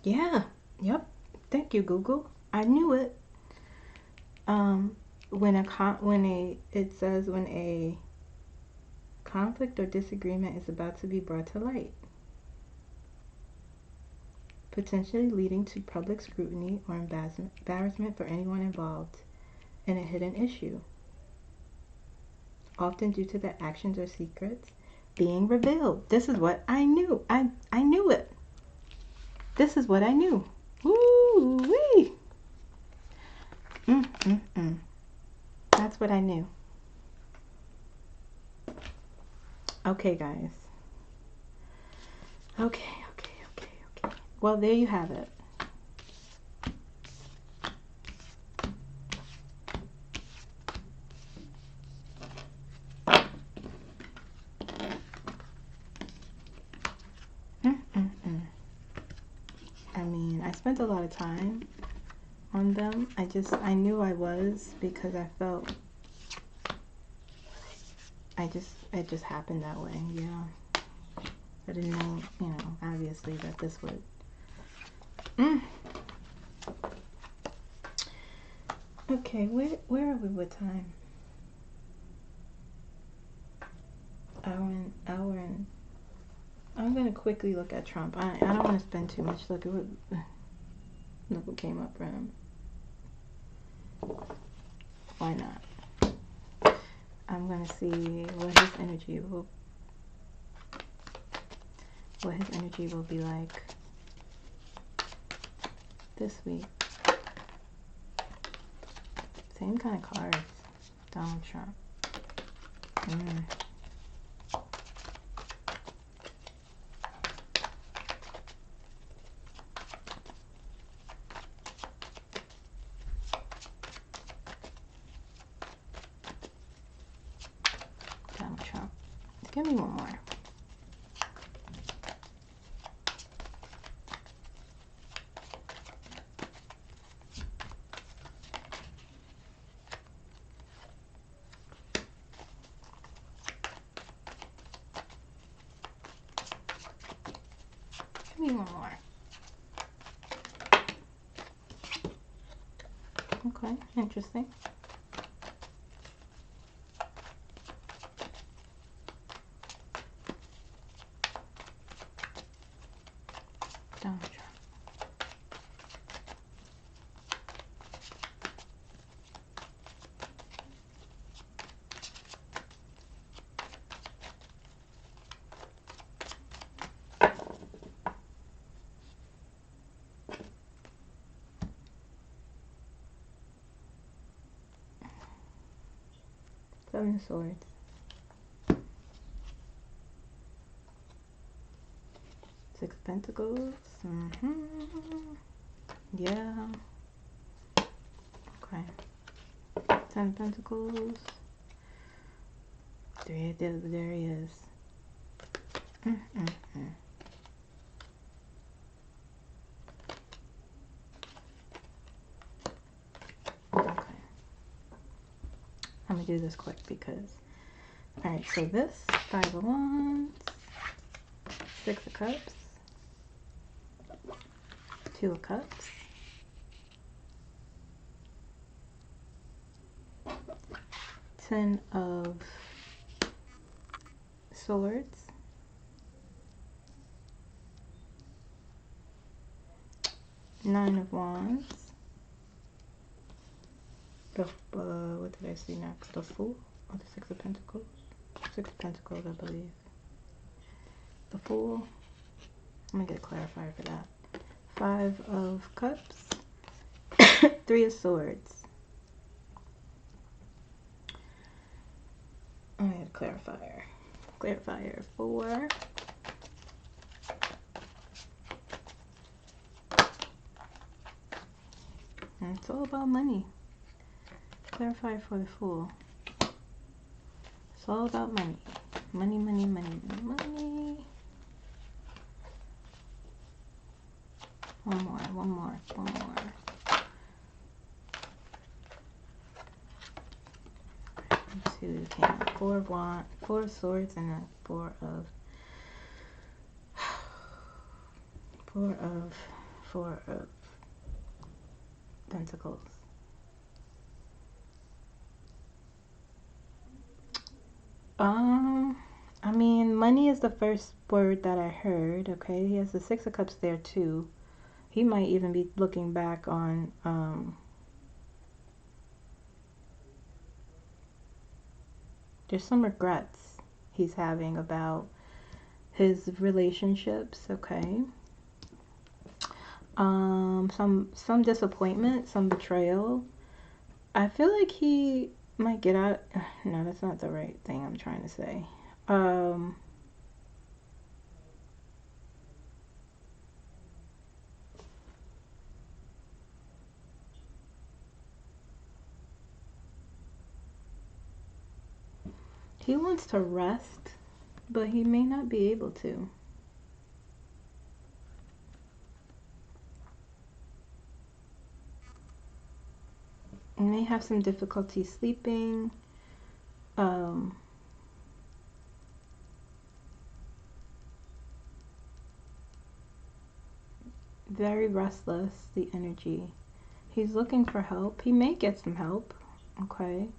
Yeah, yep. Thank you, Google. I knew it. It says when a conflict or disagreement is about to be brought to light, potentially leading to public scrutiny or embarrassment for anyone involved in a hidden issue, often due to their actions or secrets being revealed. This is what I knew. I knew it. This is what I knew. Woo-wee. That's what I knew. Okay, guys. Okay. Well, there you have it. I mean, I spent a lot of time on them. I knew I was, because I felt, it just happened that way, yeah. I didn't know, you know, obviously that this would. Okay, where are we with time? Hour and I'm gonna quickly look at Trump. I don't want to spend too much. Look what came up for him. Why not? I'm gonna see what his energy will be like this week. Same kind of cards. Donald Trump. Donald Trump. Give me one more. Give me one more. Okay, interesting. Donald Trump. Seven of Swords. Six of Pentacles. Yeah. Okay. Ten of Pentacles. There he is. Okay. I'm gonna do this quick because. Alright, so this, Five of Wands, Six of Cups, Two of Cups, Ten of Swords, Nine of Wands, what did I see next? The Fool or the Six of Pentacles? Six of Pentacles, I believe. The Fool. I'm gonna get a clarifier for that. Five of Cups, Three of Swords. I'm gonna get a clarifier. Clarifier for it's all about money. Clarifier for the Fool. It's all about money. Money, money, money, money. One more. Two came out. Four of Swords, and a four of Pentacles. I mean, money is the first word that I heard. Okay, he has the Six of Cups there too. He might even be looking back on there's some regrets he's having about his relationships. Okay. Some disappointment, some betrayal. I feel like he might get out. No, that's not the right thing I'm trying to say. He wants to rest, but he may not be able to. He may have some difficulty sleeping. Very restless, the energy. He's looking for help. He may get some help. Okay.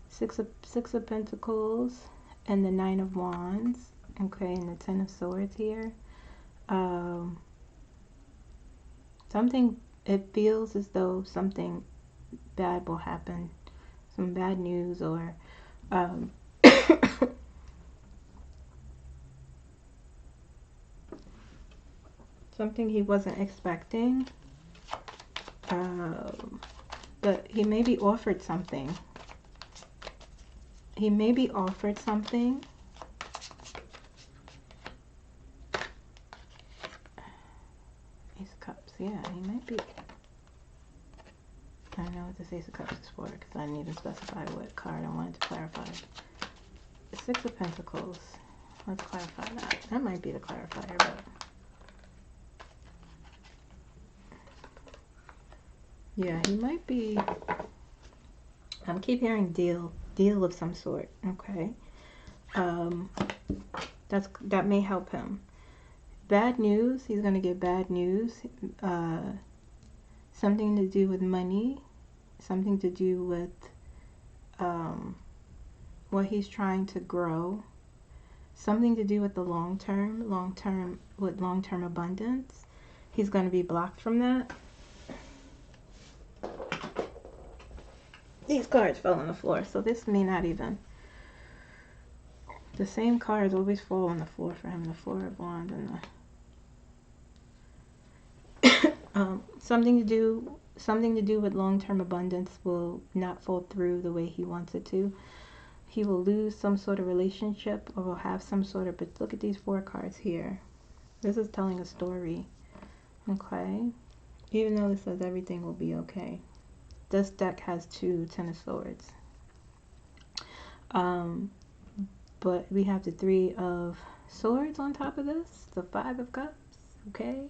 Six of Pentacles and the Nine of Wands. Okay, and the Ten of Swords here. Something, it feels as though something bad will happen. Some bad news, or something he wasn't expecting. But he may be offered something. He may be offered something. Ace of Cups, yeah, he might be. I know what this Ace of Cups is for because I didn't even specify what card I wanted to clarify. The Six of Pentacles. Let's clarify that. That might be the clarifier, but yeah, he might be. I keep hearing deal of some sort. Okay, that may help him. Bad news. He's gonna get bad news. Something to do with money. Something to do with what he's trying to grow. Something to do with the long term abundance. He's going to be blocked from that. These cards fell on the floor, so this may not even. The same cards always fall on the floor for him. The Four of Wands and the something to do with long-term abundance will not fall through the way he wants it to. He will lose some sort of relationship, or will have some sort of. But look at these four cards here. This is telling a story. Okay. Even though this says everything will be okay. This deck has 2 Ten of Swords. But we have the 3 of Swords on top of this. The 5 of Cups. Okay.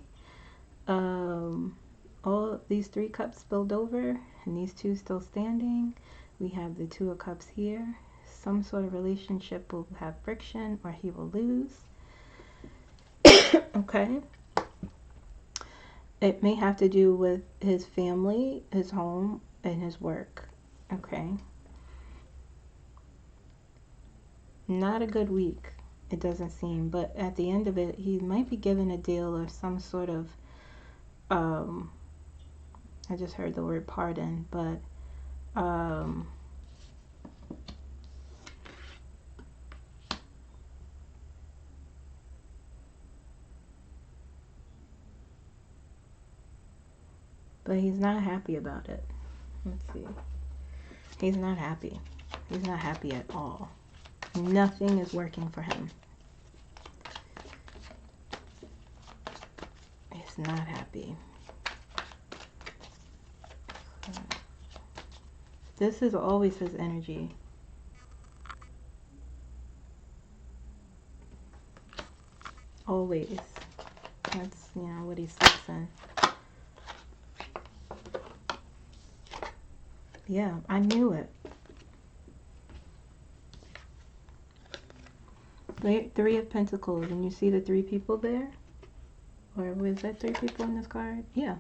All these 3 cups spilled over and these 2 still standing. We have the 2 of Cups here. Some sort of relationship will have friction or he will lose. Okay. It may have to do with his family, his home, and his work. Okay. Not a good week, it doesn't seem. But at the end of it, he might be given a deal or some sort of, I just heard the word pardon, but, he's not happy about it. Let's see. He's not happy. He's not happy at all. Nothing is working for him. He's not happy. This is always his energy. Always. That's, you know, what he sleeps in. Yeah, I knew it. 3 of Pentacles, and you see the 3 people there? Or was that 3 people in this card? Yeah.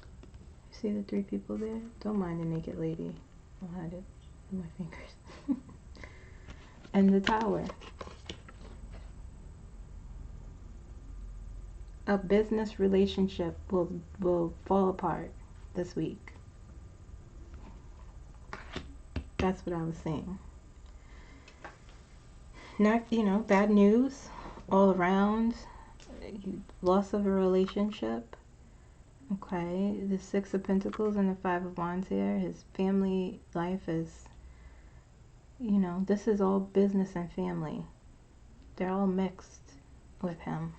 You see the 3 people there? Don't mind the naked lady. I'll hide it with my fingers. And the Tower. A business relationship will fall apart this week. That's what I was saying. Not, you know, bad news all around. Loss of a relationship. Okay, the 6 of Pentacles and the 5 of Wands here. His family life is, you know, this is all business and family. They're all mixed with him.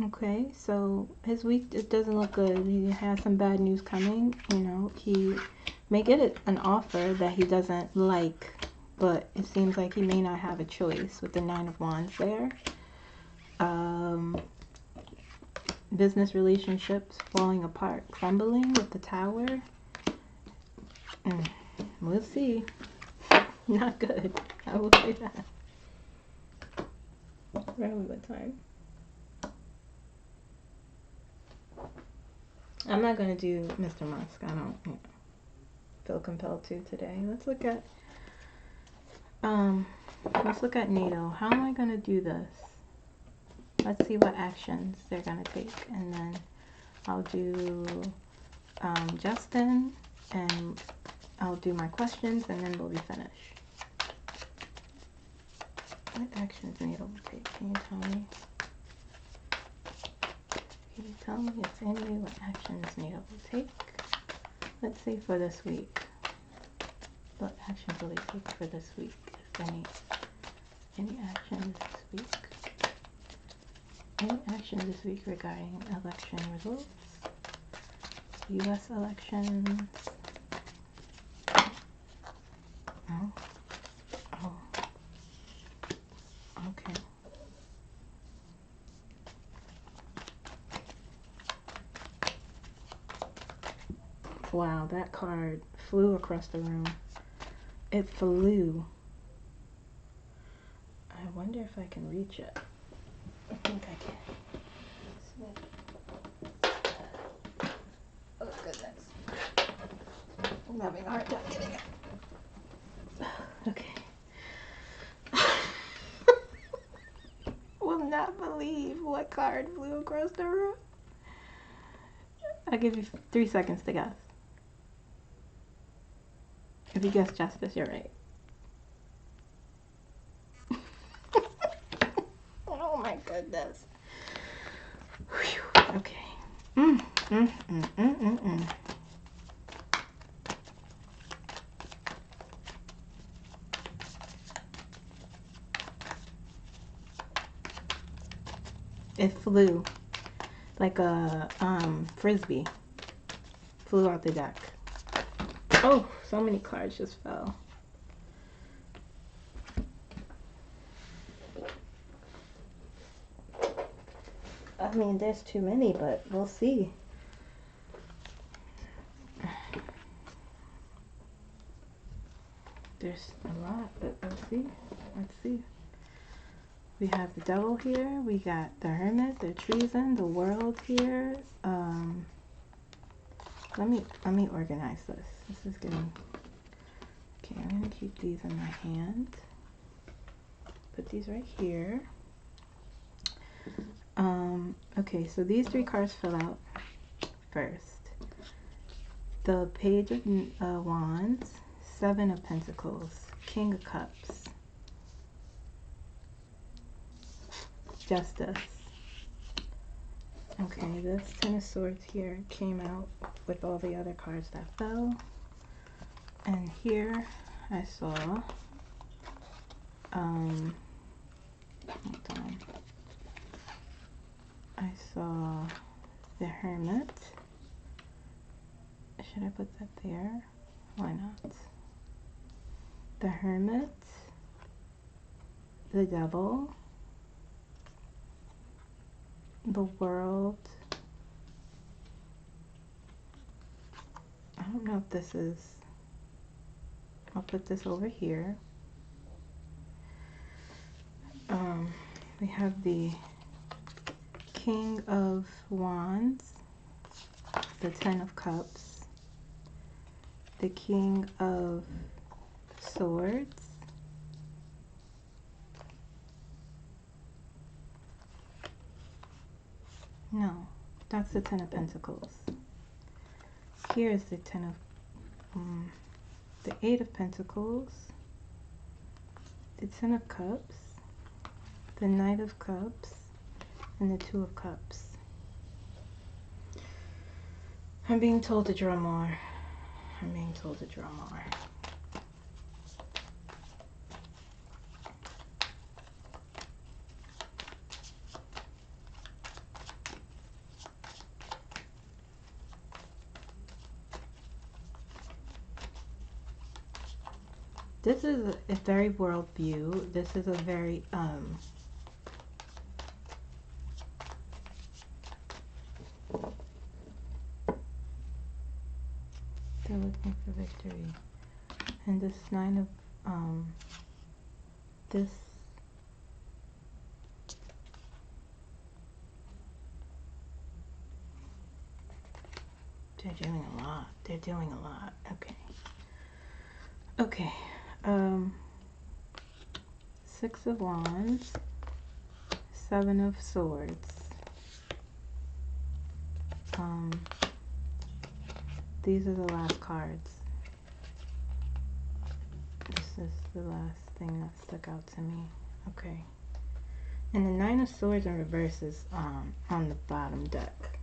Okay, so his week, it doesn't look good. He has some bad news coming. You know, he may get an offer that he doesn't like, but it seems like he may not have a choice with the 9 of Wands there. Business relationships falling apart, crumbling with the Tower. We'll see. Not good. I will say that. Around what time? I'm not going to do Mr. Musk. I don't feel compelled to today. Let's look at NATO. How am I going to do this? Let's see what actions they're going to take. And then I'll do Justin, and I'll do my questions, and then we'll be finished. What actions NATO will take? Can you tell me? Can you tell me, if any, what actions NATO will take? Let's see for this week. What actions will they take for this week, if any? Any actions this week? Any action this week regarding election results? U.S. elections? No? Oh. Okay. Wow, that card flew across the room. It flew. I wonder if I can reach it. I think I can. Oh goodness. I'm having a hard time getting it. Okay. Will not believe what card flew across the room. I'll give you 3 seconds to guess. If you guess justice, you're right. Oh my goodness. Whew. Okay. It flew like a frisbee. Flew out the deck. Oh, so many cards just fell. I mean, there's too many, but we'll see. There's a lot, but we'll see. Let's see. We have the Devil here. We got the Hermit, the Treason, the World here. Let me organize this. This is getting. Okay, I'm gonna keep these in my hand. Put these right here. Okay, so these three cards fill out first. The Page of Wands, Seven of Pentacles, King of Cups, Justice. Okay, this Ten of Swords here came out with all the other cards that fell. And here I saw, hold on. I saw the Hermit. Should I put that there? Why not? The Hermit, the Devil, the World. I don't know if this is, I'll put this over here. We have the King of Wands, the Ten of Cups, the King of Swords, no, that's the Ten of Pentacles. Here's the the Eight of Pentacles, the Ten of Cups, the Knight of Cups, and the Two of Cups. I'm being told to draw more. I'm being told to draw more. This is a very world view. This is a very they're looking for victory. And this Nine of this they're doing a lot. They're doing a lot. Okay. Okay. Six of Wands, Seven of Swords. These are the last cards. This is the last thing that stuck out to me. Okay. And the Nine of Swords in reverse is on the bottom deck.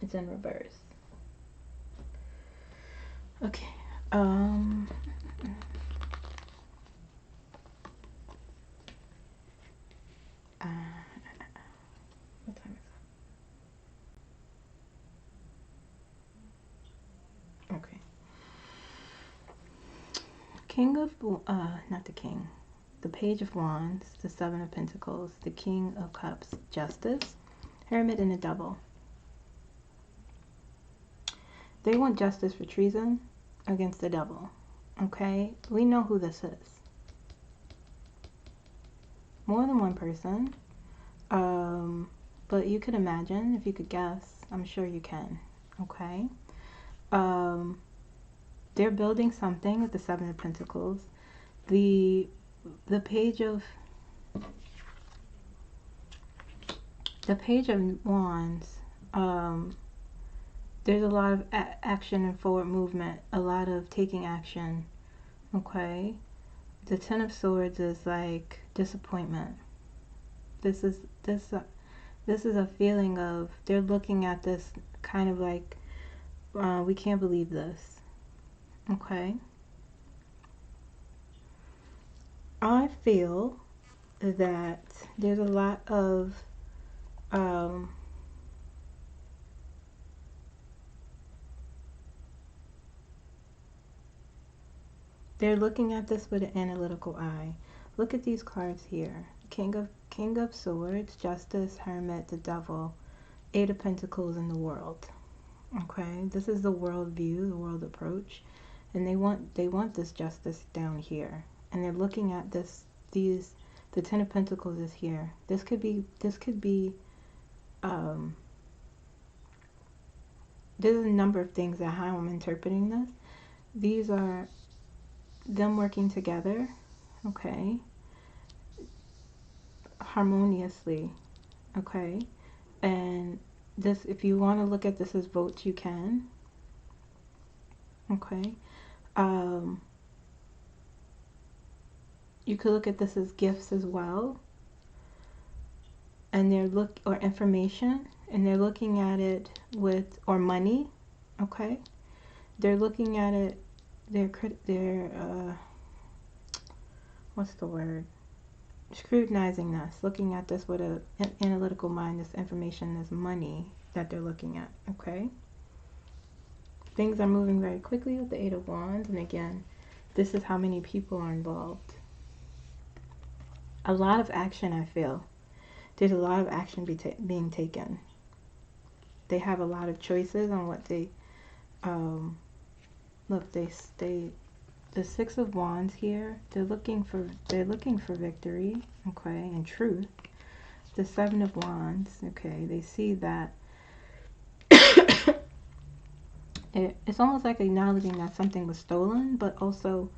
It's in reverse. Okay. What time is it? Okay. King of, not the King. The Page of Wands, the Seven of Pentacles, the King of Cups, Justice, Hermit, and the Devil. They want justice for treason against the devil. Okay? We know who this is. More than one person. But you could imagine, if you could guess. I'm sure you can. Okay? They're building something with the Seven of Pentacles. The Page of Wands, there's a lot of action and forward movement, a lot of taking action. Okay, the Ten of Swords is like disappointment. This is a feeling of, they're looking at this kind of like, we can't believe this. Okay, I feel that there's a lot of they're looking at this with an analytical eye. Look at these cards here. King of Swords, Justice, Hermit, the Devil, Eight of Pentacles, and the World. Okay, this is the world view, the world approach, and they want this justice down here, and they're looking at the Ten of Pentacles is here. This could be there's a number of things that how I'm interpreting this. These are them working together, okay, harmoniously, okay, and this, if you want to look at this as votes, you can, okay. You could look at this as gifts as well, and or information, and they're looking at it with, or money, okay. They're looking at it, they're what's the word? Scrutinizing this, looking at this with an analytical mind, this information, this money that they're looking at, okay. Things are moving very quickly with the Eight of Wands, and again, this is how many people are involved. A lot of action, I feel. There's a lot of action being taken. They have a lot of choices on what they, look, the Six of Wands here, they're looking for victory, okay, and truth. The Seven of Wands, okay, they see that it's almost like acknowledging that something was stolen, but also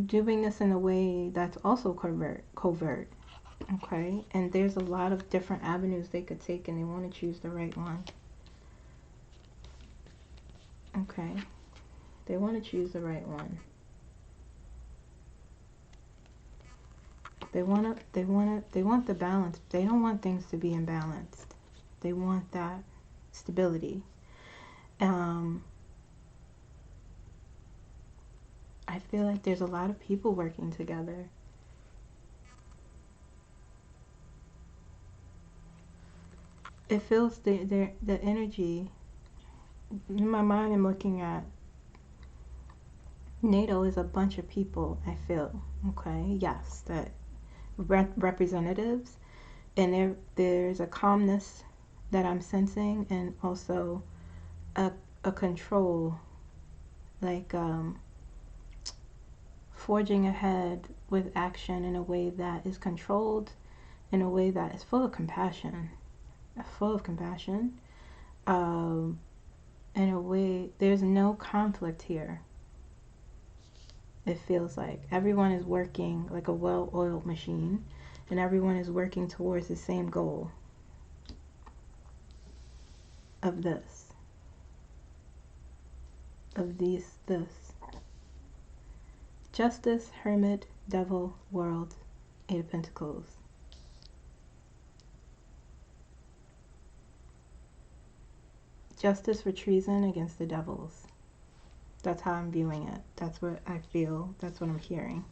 doing this in a way that's also covert, okay. And there's a lot of different avenues they could take, and they want to choose the right one, okay. They want to choose the right one. They want the balance. They don't want things to be imbalanced. They want that stability. I feel like there's a lot of people working together. It feels the energy. In my mind, I'm looking at NATO is a bunch of people, I feel, okay, yes, that representatives, and there's a calmness that I'm sensing, and also a control, like forging ahead with action in a way that is controlled, in a way that is full of compassion, in a way, there's no conflict here. It feels like everyone is working like a well-oiled machine, and everyone is working towards the same goal of this. Justice, Hermit, Devil, World, Eight of Pentacles. Justice for treason against the devils. That's how I'm viewing it. That's what I feel. That's what I'm hearing.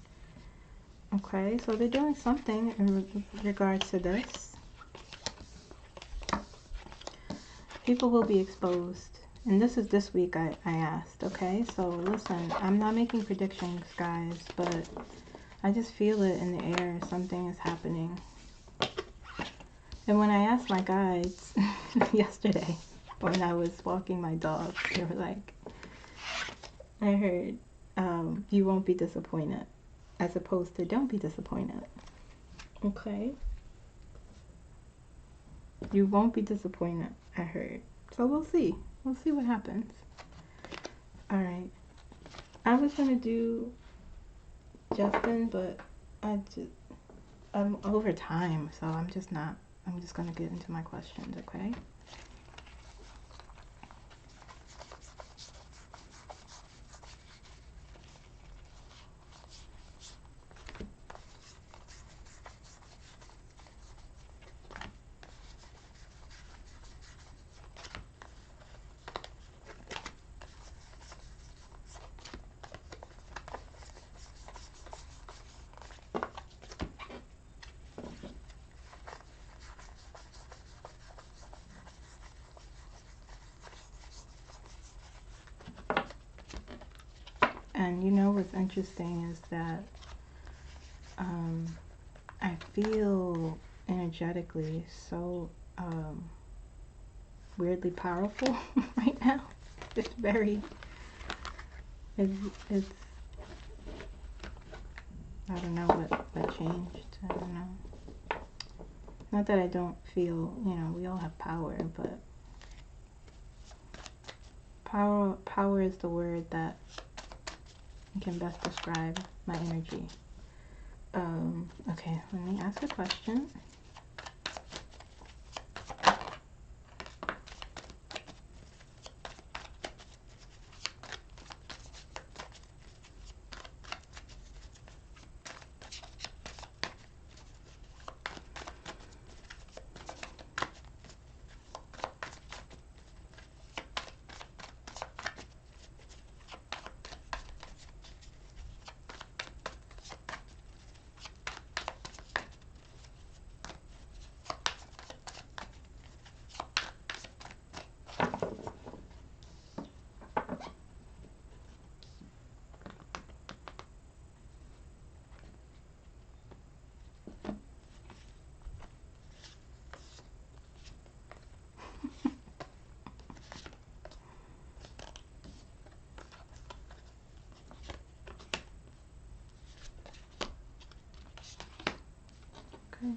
Okay, so they're doing something in regards to this. People will be exposed. And this is this week I asked, okay? So listen, I'm not making predictions, guys, but I just feel it in the air. Something is happening. And when I asked my guides yesterday, when I was walking my dog, they were like, I heard, you won't be disappointed, as opposed to don't be disappointed. Okay? You won't be disappointed, I heard. So we'll see. We'll see what happens. Alright. I was going to do Justin, but I'm over time, so I'm just going to get into my questions, okay? And you know what's interesting is that I feel energetically so weirdly powerful right now. It's very, it's I don't know what changed. I don't know. Not that I don't feel, you know, we all have power, but power is the word that can best describe my energy. Okay, let me ask a question. Okay.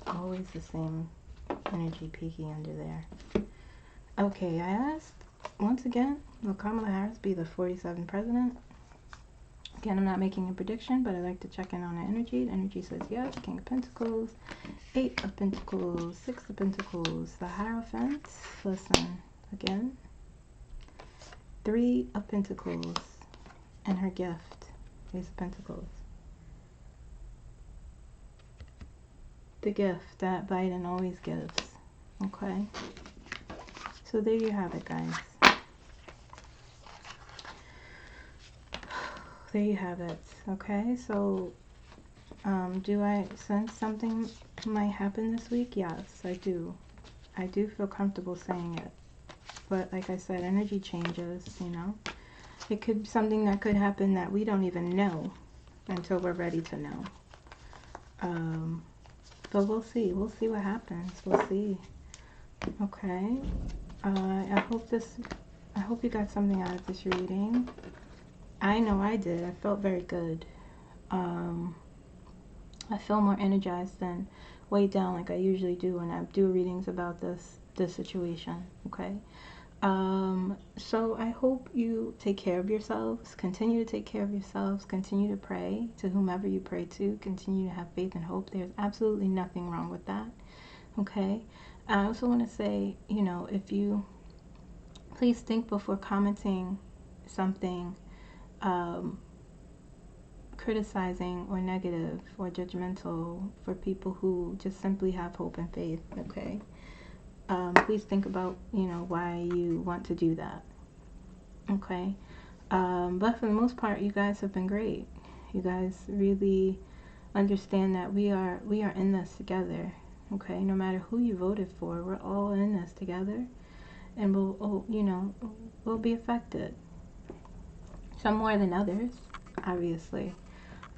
Always the same energy peeking under there. Okay, I asked once again, will Kamala Harris be the 47th president? Again, I'm not making a prediction, but I like to check in on the energy. The energy says yes. King of Pentacles, 8 of Pentacles, 6 of Pentacles, the Hierophant. Listen, again, 3 of Pentacles, and her gift, Ace of Pentacles. The gift that Biden always gives. Okay, so there you have it, guys. There you have it. Okay, so do I sense something might happen this week? Yes, I do. I do feel comfortable saying it. But like I said, energy changes, you know. It could be something that could happen that we don't even know until we're ready to know. But we'll see. We'll see what happens. We'll see. Okay. I hope you got something out of this reading. I know I did. I felt very good. I feel more energized than weighed down like I usually do when I do readings about this situation. Okay. So I hope you take care of yourselves. Continue to take care of yourselves. Continue to pray to whomever you pray to. Continue to have faith and hope. There's absolutely nothing wrong with that. Okay. I also want to say, you know, if you please think before commenting something criticizing or negative or judgmental for people who just simply have hope and faith. Okay. Please think about, you know, why you want to do that. Okay. But for the most part, you guys have been great. You guys really understand that we are in this together. Okay. No matter who you voted for, we're all in this together, and we'll, you know, we'll be affected. Some more than others, obviously.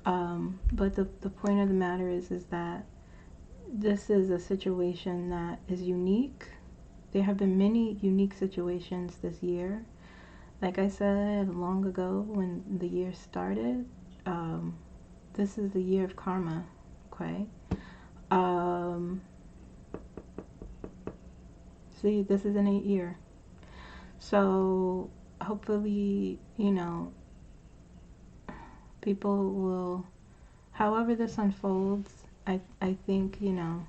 But the point of the matter is that this is a situation that is unique. There have been many unique situations this year. Like I said long ago when the year started, this is the year of karma, okay? See, this is an 8 year. So hopefully, you know, people will, however this unfolds, I think, you know,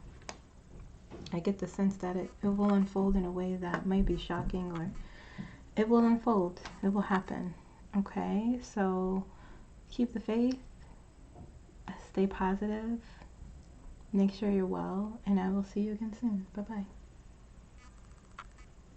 I get the sense that it will unfold in a way that might be shocking, or it will unfold. It will happen. Okay? So keep the faith. Stay positive. Make sure you're well, and I will see you again soon. Bye bye.